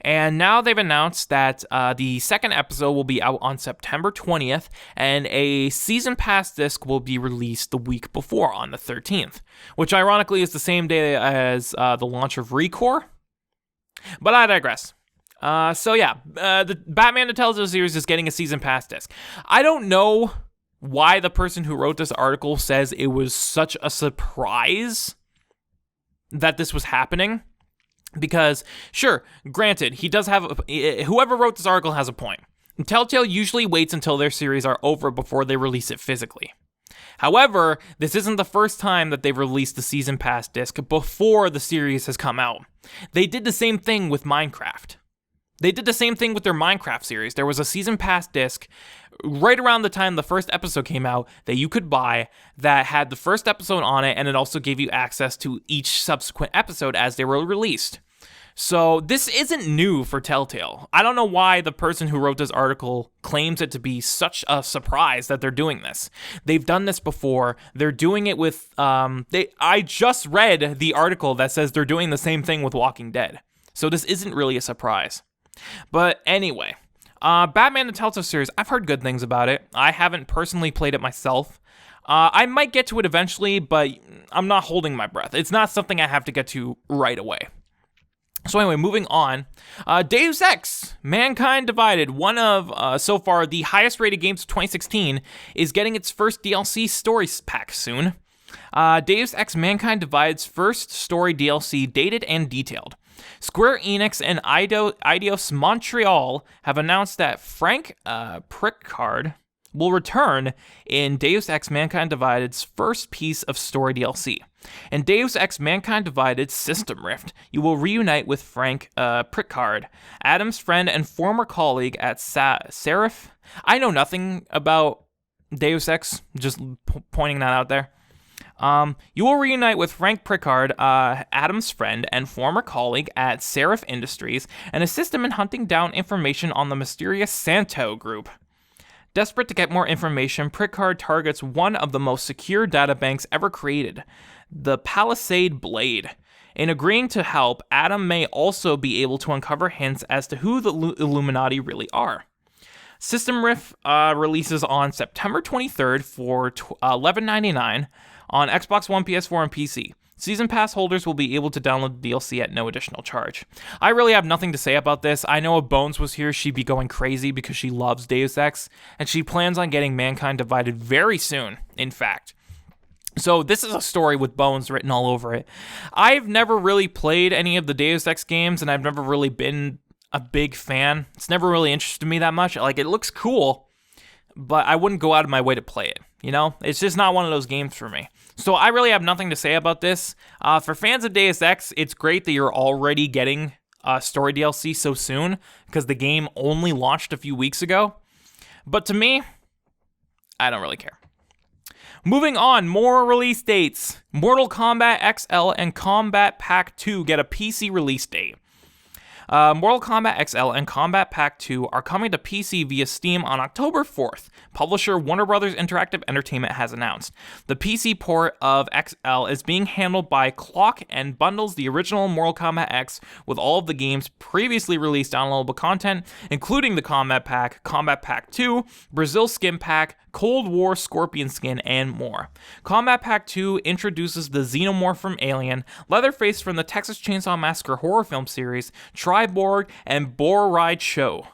And now they've announced that the second episode will be out on September 20th, and a Season Pass disc will be released the week before, on the 13th, which ironically is the same day as the launch of ReCore. But I digress. The Batman the Telltale series is getting a Season Pass disc. I don't know why the person who wrote this article says it was such a surprise that this was happening. Because, sure, granted, he does have whoever wrote this article has a point. Telltale usually waits until their series are over before they release it physically. However, this isn't the first time that they've released the Season Pass disc before the series has come out. They did the same thing with Minecraft. They did the same thing with their Minecraft series. There was a Season Pass disc right around the time the first episode came out that you could buy that had the first episode on it, and it also gave you access to each subsequent episode as they were released. So this isn't new for Telltale. I don't know why the person who wrote this article claims it to be such a surprise that they're doing this. They've done this before. They're doing it with... I just read the article that says they're doing the same thing with Walking Dead. So this isn't really a surprise. But anyway, Batman the Telltale series, I've heard good things about it. I haven't personally played it myself. I might get to it eventually, but I'm not holding my breath. It's not something I have to get to right away. So anyway, moving on. Deus Ex, Mankind Divided, one of, so far, the highest rated games of 2016, is getting its first DLC story pack soon. Deus Ex Mankind Divided's first story DLC, dated and detailed. Square Enix and Eidos Montreal have announced that Frank Prickard will return in Deus Ex Mankind Divided's first piece of story DLC. In Deus Ex Mankind Divided System Rift, you will reunite with Frank Prickard, Adam's friend and former colleague at Seraph. I know nothing about Deus Ex, just pointing that out there. You will reunite with Frank Prickard, Adam's friend and former colleague at Seraph Industries, and assist him in hunting down information on the mysterious Santo Group. Desperate to get more information, Prickard targets one of the most secure databanks ever created, the Palisade Blade. In agreeing to help, Adam may also be able to uncover hints as to who the Illuminati really are. System Rift releases on September 23rd for $11.99 on Xbox One, PS4, and PC. Season Pass holders will be able to download the DLC at no additional charge. I really have nothing to say about this. I know if Bones was here, she'd be going crazy because she loves Deus Ex, and she plans on getting Mankind Divided very soon, in fact. So this is a story with Bones written all over it. I've never really played any of the Deus Ex games, and I've never really been a big fan. It's never really interested me that much. Like, it looks cool, but I wouldn't go out of my way to play it. You know, it's just not one of those games for me. So I really have nothing to say about this. For fans of Deus Ex, it's great that you're already getting story DLC so soon, because the game only launched a few weeks ago. But to me, I don't really care. Moving on, more release dates. Mortal Kombat XL and Combat Pack 2 get a PC release date. Mortal Kombat XL and Combat Pack 2 are coming to PC via Steam on October 4th. Publisher Warner Bros. Interactive Entertainment has announced. The PC port of XL is being handled by Clock and bundles the original Mortal Kombat X with all of the game's previously released downloadable content, including the Combat Pack 2, Brazil Skin Pack, Cold War Scorpion Skin, and more. Combat Pack 2 introduces the Xenomorph from Alien, Leatherface from the Texas Chainsaw Massacre horror film series, Triborg, and Boar Ride Show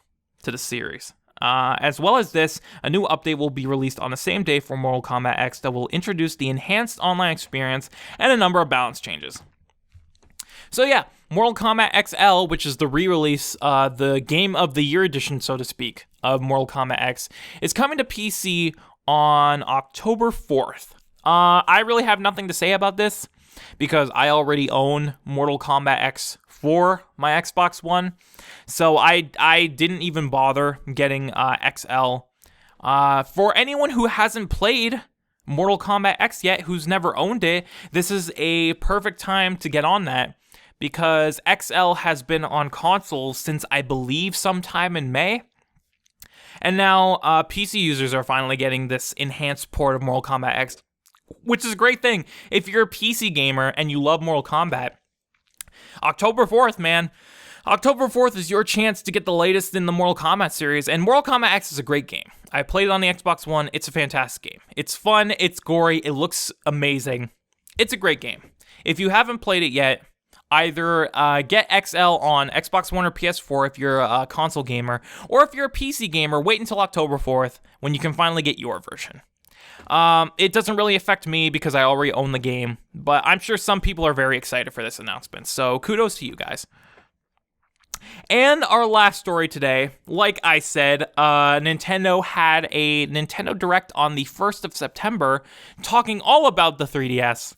to the series. As well as this, a new update will be released on the same day for Mortal Kombat X that will introduce the enhanced online experience and a number of balance changes. So yeah, Mortal Kombat XL, which is the re-release, the Game of the Year edition, so to speak, of Mortal Kombat X, is coming to PC on October 4th. I really have nothing to say about this, because I already own Mortal Kombat X for my Xbox One, so I didn't even bother getting XL. For anyone who hasn't played Mortal Kombat X yet, who's never owned it, this is a perfect time to get on that, because XL has been on consoles since, I believe, sometime in May. And now PC users are finally getting this enhanced port of Mortal Kombat X, which is a great thing. If you're a PC gamer and you love Mortal Kombat, October 4th, man. October 4th is your chance to get the latest in the Mortal Kombat series, and Mortal Kombat X is a great game. I played it on the Xbox One. It's a fantastic game. It's fun, it's gory, it looks amazing. It's a great game. If you haven't played it yet, either get XL on Xbox One or PS4 if you're a console gamer, or if you're a PC gamer, wait until October 4th when you can finally get your version. It doesn't really affect me because I already own the game, but I'm sure some people are very excited for this announcement, so kudos to you guys. And our last story today, like I said, Nintendo had a Nintendo Direct on the 1st of September talking all about the 3DS,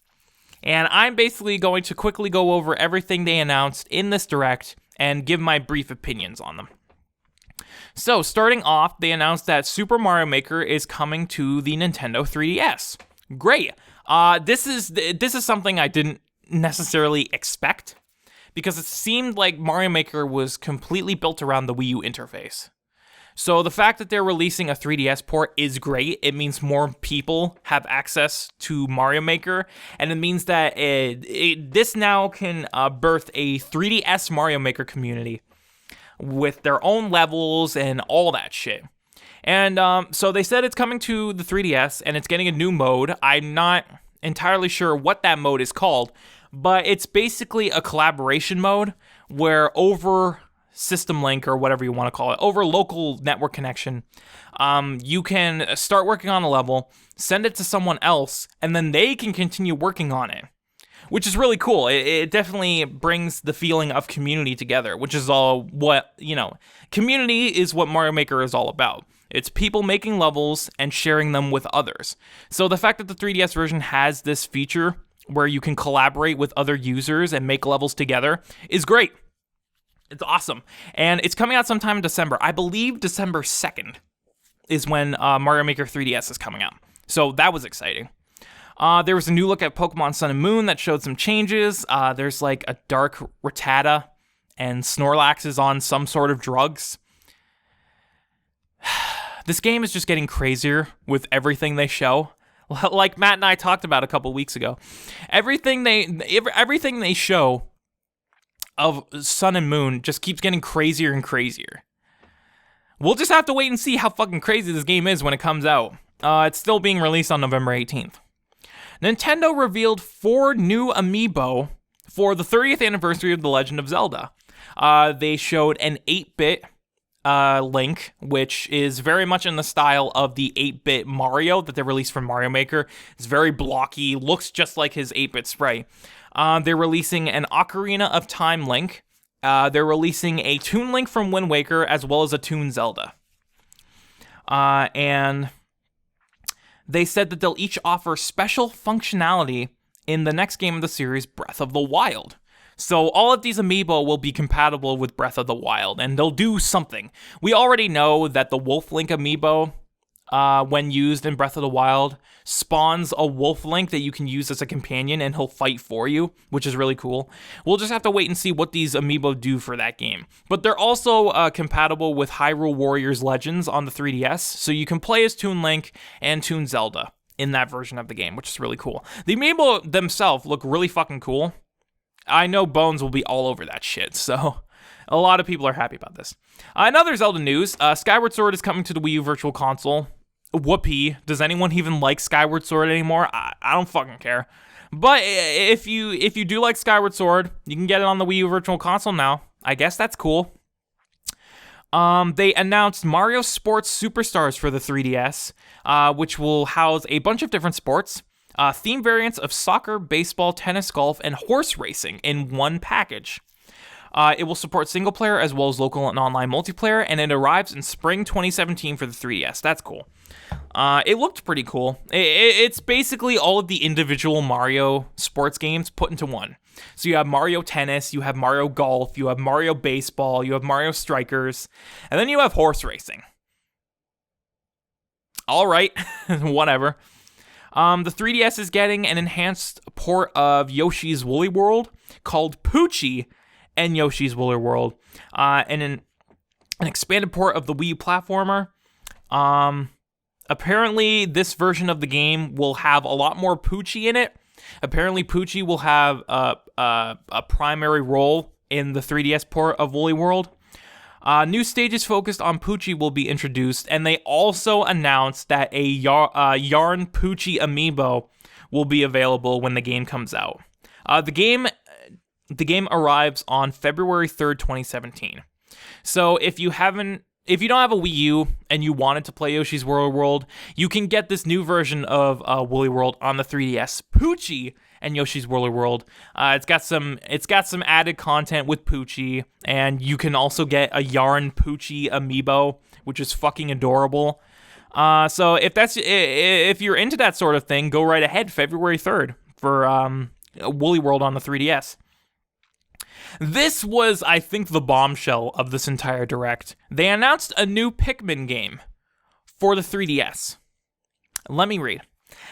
and I'm basically going to quickly go over everything they announced in this Direct and give my brief opinions on them. So, starting off, they announced that Super Mario Maker is coming to the Nintendo 3DS. Great. This is something I didn't necessarily expect, because it seemed like Mario Maker was completely built around the Wii U interface. So the fact that they're releasing a 3DS port is great. It means more people have access to Mario Maker, and it means that this now can birth a 3DS Mario Maker community with their own levels and all that shit. And so they said it's coming to the 3DS, and it's getting a new mode. I'm not entirely sure what that mode is called, but it's basically a collaboration mode where over system link, or whatever you want to call it, over local network connection, you can start working on a level, send it to someone else, and then they can continue working on it, which is really cool. It definitely brings the feeling of community together, which is all what, community is what Mario Maker is all about. It's people making levels and sharing them with others. So the fact that the 3DS version has this feature where you can collaborate with other users and make levels together is great. It's awesome. And it's coming out sometime in December. I believe December 2nd is when Mario Maker 3DS is coming out. So that was exciting. There was a new look at Pokemon Sun and Moon that showed some changes. There's like a dark Rattata, and Snorlax is on some sort of drugs. This game is just getting crazier with everything they show. Like Matt and I talked about a couple weeks ago. Everything they show of Sun and Moon just keeps getting crazier and crazier. We'll just have to wait and see how fucking crazy this game is when it comes out. It's still being released on November 18th. Nintendo revealed 4 new amiibo for the 30th anniversary of The Legend of Zelda. They showed an 8-bit Link, which is very much in the style of the 8-bit Mario that they released from Mario Maker. It's very blocky, looks just like his 8-bit sprite. They're releasing an Ocarina of Time Link, they're releasing a Toon Link from Wind Waker as well as a Toon Zelda. And they said that they'll each offer special functionality in the next game of the series, Breath of the Wild. So all of these amiibo will be compatible with Breath of the Wild, and they'll do something. We already know that the Wolf Link amiibo, when used in Breath of the Wild, spawns a Wolf Link that you can use as a companion, and he'll fight for you, which is really cool. We'll just have to wait and see what these amiibo do for that game. But they're also compatible with Hyrule Warriors Legends on the 3DS, so you can play as Toon Link and Toon Zelda in that version of the game, which is really cool. The amiibo themselves look really fucking cool. I know Bones will be all over that shit, so a lot of people are happy about this. In other Zelda news, Skyward Sword is coming to the Wii U Virtual Console. Whoopee. Does anyone even like Skyward Sword anymore? I don't fucking care. But if you do like Skyward Sword, you can get it on the Wii U Virtual Console now. I guess that's cool. They announced Mario Sports Superstars for the 3DS, which will house a bunch of different sports. Theme variants of soccer, baseball, tennis, golf, and horse racing in one package. It will support single player as well as local and online multiplayer, and it arrives in spring 2017 for the 3DS. That's cool. It looked pretty cool. It's basically all of the individual Mario sports games put into one. So you have Mario Tennis, you have Mario Golf, you have Mario Baseball, you have Mario Strikers, and then you have horse racing. All right, whatever. The 3DS is getting an enhanced port of Yoshi's Woolly World called Poochie and Yoshi's Woolly World, and an expanded port of the Wii U platformer. Apparently, this version of the game will have a lot more Poochie in it. Apparently, Poochie will have a primary role in the 3DS port of Woolly World. New stages focused on Poochie will be introduced, and they also announced that a Yarn Poochie amiibo will be available when the game comes out. The game arrives on February 3rd, 2017. So if you don't have a Wii U and you wanted to play Yoshi's Woolly World, you can get this new version of Woolly World on the 3DS, Poochie and Yoshi's Woolly World. It's got some added content with Poochie, and you can also get a Yarn Poochie amiibo, which is fucking adorable. So if you're into that sort of thing, go right ahead, February 3rd for Woolly World on the 3DS. This was, I think, the bombshell of this entire Direct. They announced a new Pikmin game for the 3DS. Let me read.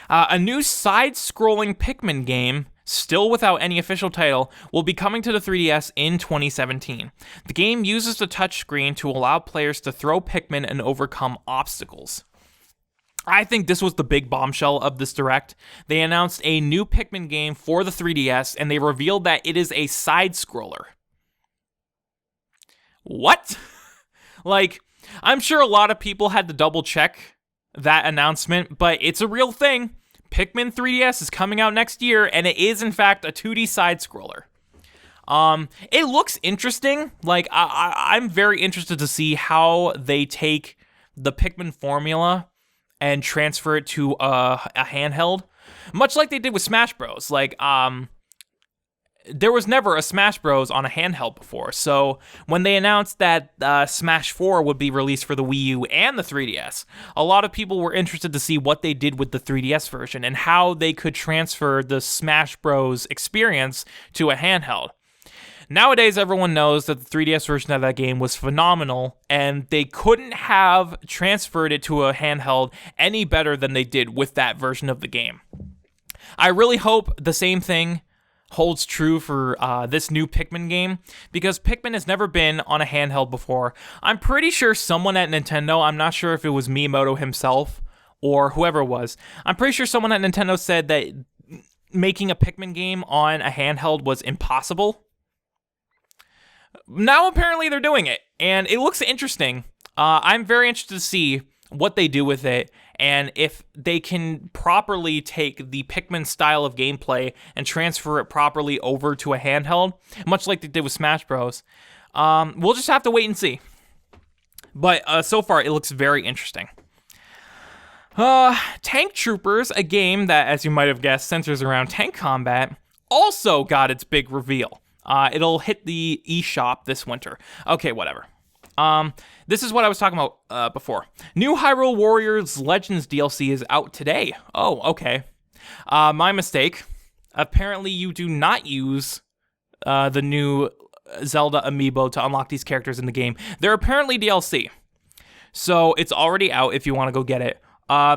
A new side-scrolling Pikmin game, still without any official title, will be coming to the 3DS in 2017. The game uses the touchscreen to allow players to throw Pikmin and overcome obstacles. I think this was the big bombshell of this Direct. They announced a new Pikmin game for the 3DS, and they revealed that it is a side-scroller. What? Like, I'm sure a lot of people had to double-check that announcement, but it's a real thing. Pikmin 3DS is coming out next year, and it is, in fact, a 2D side-scroller. It looks interesting. Like, I'm very interested to see how they take the Pikmin formula and transfer it to a handheld, much like they did with Smash Bros. Like, there was never a Smash Bros. On a handheld before, so when they announced that Smash 4 would be released for the Wii U and the 3DS, a lot of people were interested to see what they did with the 3DS version and how they could transfer the Smash Bros. Experience to a handheld. Nowadays, everyone knows that the 3DS version of that game was phenomenal, and they couldn't have transferred it to a handheld any better than they did with that version of the game. I really hope the same thing holds true for this new Pikmin game, because Pikmin has never been on a handheld before. I'm pretty sure someone at Nintendo, I'm not sure if it was Miyamoto himself or whoever it was, I'm pretty sure someone at Nintendo said that making a Pikmin game on a handheld was impossible. Now apparently they're doing it, and it looks interesting. I'm very interested to see what they do with it, and if they can properly take the Pikmin style of gameplay and transfer it properly over to a handheld, much like they did with Smash Bros. We'll just have to wait and see. But so far, it looks very interesting. Tank Troopers, a game that, as you might have guessed, centers around tank combat, also got its big reveal. It'll hit the eShop this winter. Okay, whatever. This is what I was talking about before. New Hyrule Warriors Legends DLC is out today. Oh, okay. My mistake. Apparently, you do not use the new Zelda amiibo to unlock these characters in the game. They're apparently DLC. So it's already out if you want to go get it.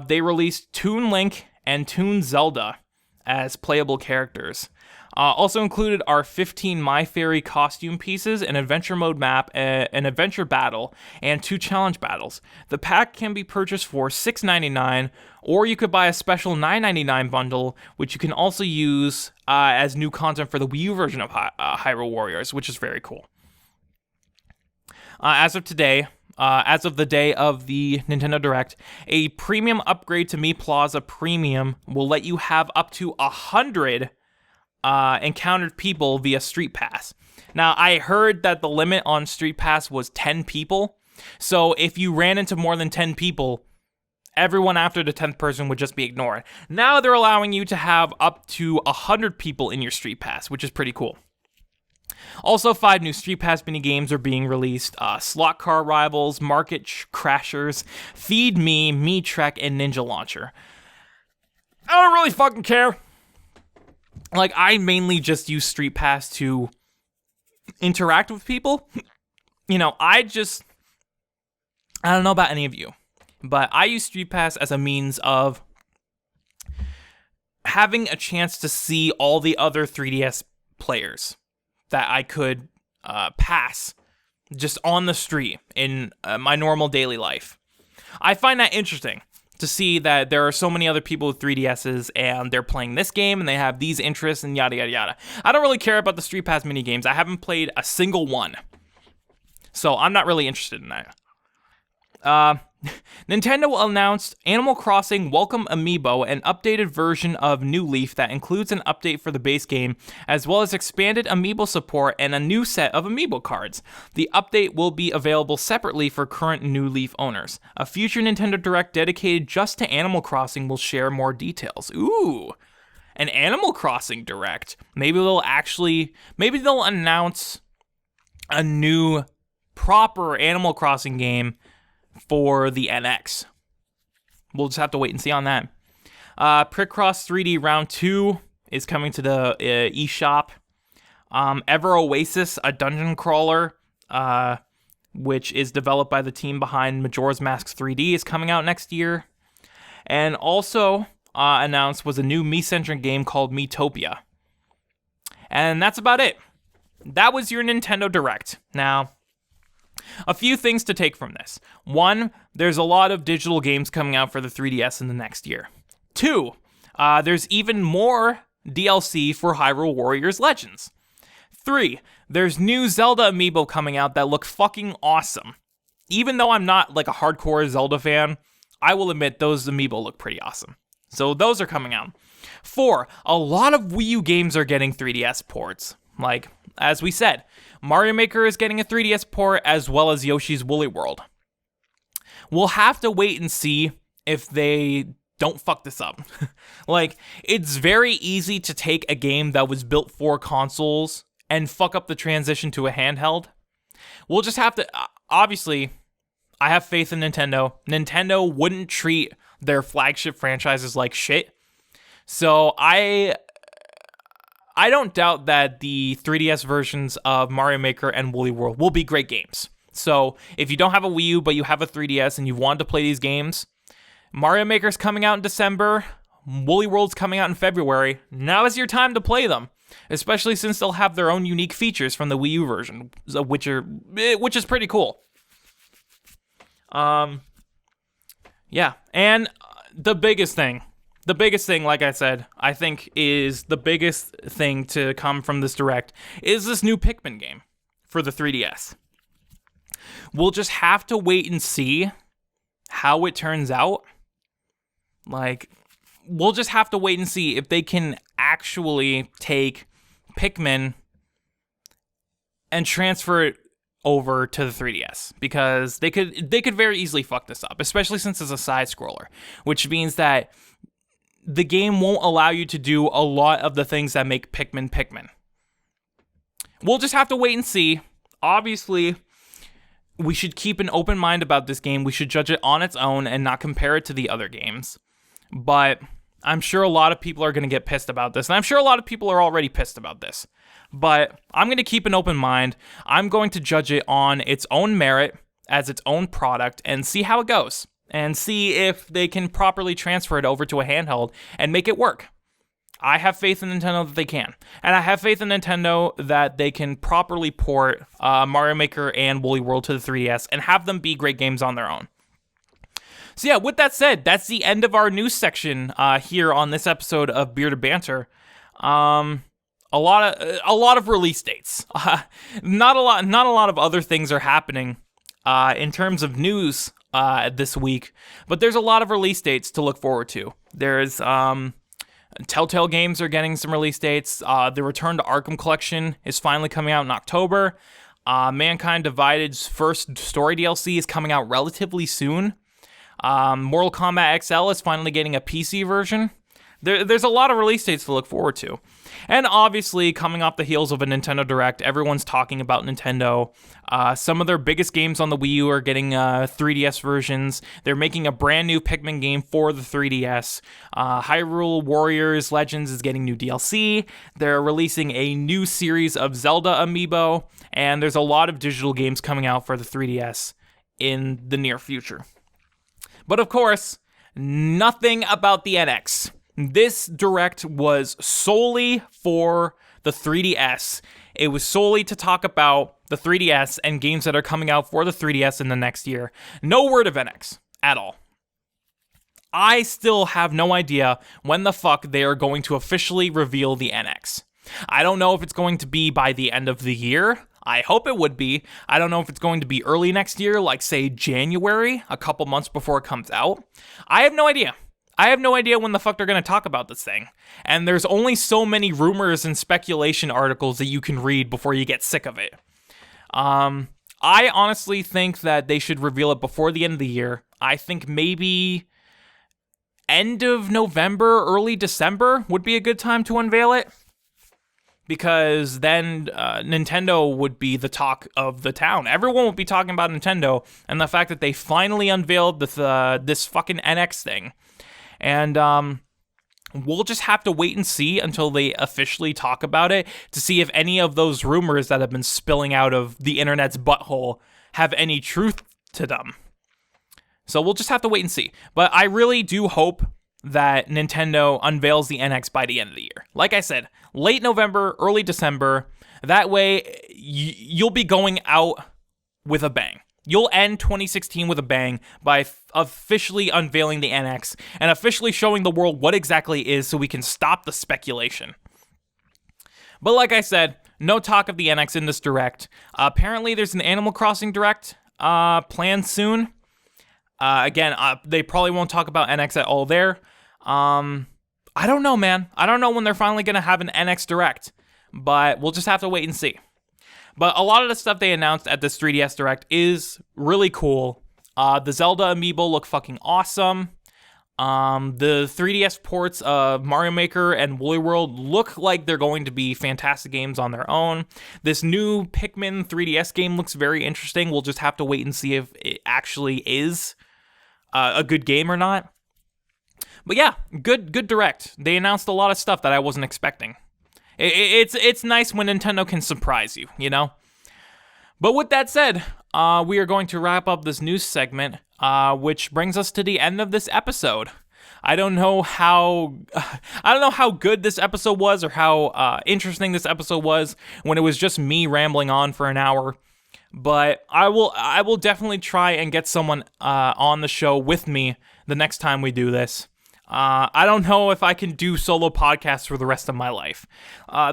They released Toon Link and Toon Zelda as playable characters. Also included are 15 My Fairy costume pieces, an adventure mode map, an adventure battle, and 2 challenge battles. The pack can be purchased for $6.99, or you could buy a special $9.99 bundle, which you can also use as new content for the Wii U version of Hyrule Warriors, which is very cool. As of today, as of the day of the Nintendo Direct, a premium upgrade to Mi Plaza Premium will let you have up to 100 encountered people via Street Pass. Now, I heard that the limit on Street Pass was 10 people. So if you ran into more than 10 people, everyone after the 10th person would just be ignored. Now they're allowing you to have up to 100 people in your Street Pass, which is pretty cool. Also, 5 new Street Pass minigames are being released. Slot Car Rivals, Market Crashers, Feed Me, Me Trek, and Ninja Launcher. I don't really fucking care. Like, I mainly just use Street Pass to interact with people. You know, I don't know about any of you, but I use Street Pass as a means of having a chance to see all the other 3DS players that I could pass just on the street in my normal daily life. I find that interesting to see that there are so many other people with 3DSs and they're playing this game and they have these interests and yada yada yada. I don't really care about the Street Pass minigames. I haven't played a single one, so I'm not really interested in that. Nintendo announced Animal Crossing Welcome Amiibo, an updated version of New Leaf that includes an update for the base game, as well as expanded Amiibo support and a new set of Amiibo cards. The update will be available separately for current New Leaf owners. A future Nintendo Direct dedicated just to Animal Crossing will share more details. Ooh, an Animal Crossing Direct. Maybe they'll announce a new proper Animal Crossing game for the NX. We'll just have to wait and see on that. Picross 3D Round 2 is coming to the eShop. Ever Oasis, a dungeon crawler, which is developed by the team behind Majora's Mask 3D, is coming out next year. And also announced was a new Me-centric game called Miitopia. And that's about it. That was your Nintendo Direct. Now, a few things to take from this. 1, there's a lot of digital games coming out for the 3DS in the next year. 2, there's even more DLC for Hyrule Warriors Legends. 3, there's new Zelda amiibo coming out that look fucking awesome. Even though I'm not like a hardcore Zelda fan, I will admit those amiibo look pretty awesome. So those are coming out. 4, a lot of Wii U games are getting 3DS ports. Like, as we said, Mario Maker is getting a 3DS port, as well as Yoshi's Woolly World. We'll have to wait and see if they don't fuck this up. Like, it's very easy to take a game that was built for consoles and fuck up the transition to a handheld. We'll just have to... Obviously, I have faith in Nintendo. Nintendo wouldn't treat their flagship franchises like shit. So I don't doubt that the 3DS versions of Mario Maker and Woolly World will be great games. So if you don't have a Wii U, but you have a 3DS and you want to play these games, Mario Maker's coming out in December, Woolly World's coming out in February. Now is your time to play them, especially since they'll have their own unique features from the Wii U version, which is pretty cool. Yeah, and the biggest thing, like I said, I think is the biggest thing to come from this Direct is this new Pikmin game for the 3DS. We'll just have to wait and see how it turns out. Like, we'll just have to wait and see if they can actually take Pikmin and transfer it over to the 3DS, because they could very easily fuck this up, especially since it's a side scroller, which means that the game won't allow you to do a lot of the things that make Pikmin. we'll just have to wait and see. Obviously, we should keep an open mind about this game. We should judge it on its own and not compare it to the other games. But I'm sure a lot of people are going to get pissed about this, and I'm sure a lot of people are already pissed about this. But I'm going to keep an open mind. I'm going to judge it on its own merit as its own product and see how it goes, and see if they can properly transfer it over to a handheld and make it work. I have faith in Nintendo that they can. And I have faith in Nintendo that they can properly port Mario Maker and Woolly World to the 3DS and have them be great games on their own. So yeah, with that said, that's the end of our news section here on this episode of Bearded Banter. A lot of release dates. Not a lot of other things are happening in terms of news this week, but there's a lot of release dates to look forward to. There's Telltale Games are getting some release dates. The Return to Arkham Collection is finally coming out in October. Mankind Divided's first story DLC is coming out relatively soon. Mortal Kombat XL is finally getting a PC version. There's a lot of release dates to look forward to. And obviously, coming off the heels of a Nintendo Direct, everyone's talking about Nintendo. Some of their biggest games on the Wii U are getting 3DS versions. They're making a brand new Pikmin game for the 3DS. Hyrule Warriors Legends is getting new DLC. They're releasing a new series of Zelda amiibo. And there's a lot of digital games coming out for the 3DS in the near future. But of course, nothing about the NX. This Direct was solely for the 3DS. It was solely to talk about the 3DS and games that are coming out for the 3DS in the next year. No word of NX at all. I still have no idea when the fuck they are going to officially reveal the NX. I don't know if it's going to be by the end of the year. I hope it would be. I don't know if it's going to be early next year, like say January, a couple months before it comes out. I have no idea. I have no idea when the fuck they're going to talk about this thing. And there's only so many rumors and speculation articles that you can read before you get sick of it. I honestly think that they should reveal it before the end of the year. I think maybe end of November, early December would be a good time to unveil it. Because then Nintendo would be the talk of the town. Everyone would be talking about Nintendo and the fact that they finally unveiled this fucking NX thing. And we'll just have to wait and see until they officially talk about it to see if any of those rumors that have been spilling out of the internet's butthole have any truth to them. So we'll just have to wait and see. But I really do hope that Nintendo unveils the NX by the end of the year. Like I said, late November, early December. That way, you'll be going out with a bang. You'll end 2016 with a bang by officially unveiling the NX and officially showing the world what exactly it is so we can stop the speculation. But like I said, no talk of the NX in this Direct. Apparently, there's an Animal Crossing Direct planned soon. Again, they probably won't talk about NX at all there. I don't know, man. I don't know when they're finally going to have an NX Direct, but we'll just have to wait and see. But a lot of the stuff they announced at this 3DS Direct is really cool. The Zelda amiibo look fucking awesome. The 3DS ports of Mario Maker and Woolly World look like they're going to be fantastic games on their own. This new Pikmin 3DS game looks very interesting. We'll just have to wait and see if it actually is a good game or not. But yeah, good Direct. They announced a lot of stuff that I wasn't expecting. It's nice when Nintendo can surprise you, you know? But with that said, we are going to wrap up this news segment, which brings us to the end of this episode. I don't know how good this episode was or how interesting this episode was when it was just me rambling on for an hour. But I will definitely try and get someone on the show with me the next time we do this. I don't know if I can do solo podcasts for the rest of my life.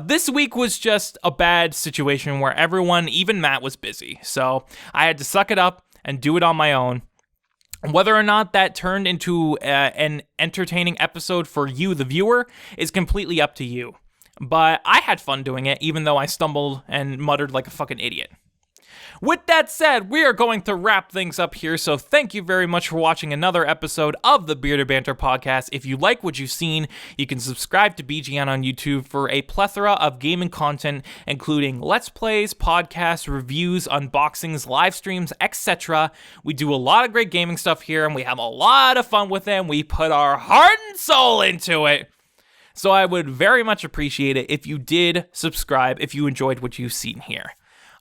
This week was just a bad situation where everyone, even Matt, was busy. So I had to suck it up and do it on my own. Whether or not that turned into an entertaining episode for you, the viewer, is completely up to you. But I had fun doing it, even though I stumbled and muttered like a fucking idiot. With that said, we are going to wrap things up here, so thank you very much for watching another episode of the Bearded Banter Podcast. If you like what you've seen, you can subscribe to BGN on YouTube for a plethora of gaming content, including Let's Plays, podcasts, reviews, unboxings, live streams, etc. We do a lot of great gaming stuff here, and we have a lot of fun with it, and we put our heart and soul into it. So I would very much appreciate it if you did subscribe if you enjoyed what you've seen here.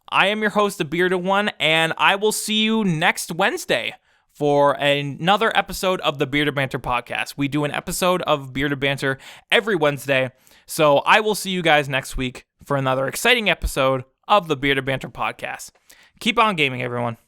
I am your host, the Bearded One, and I will see you next Wednesday for another episode of the Bearded Banter Podcast. We do an episode of Bearded Banter every Wednesday, so I will see you guys next week for another exciting episode of the Bearded Banter Podcast. Keep on gaming, everyone.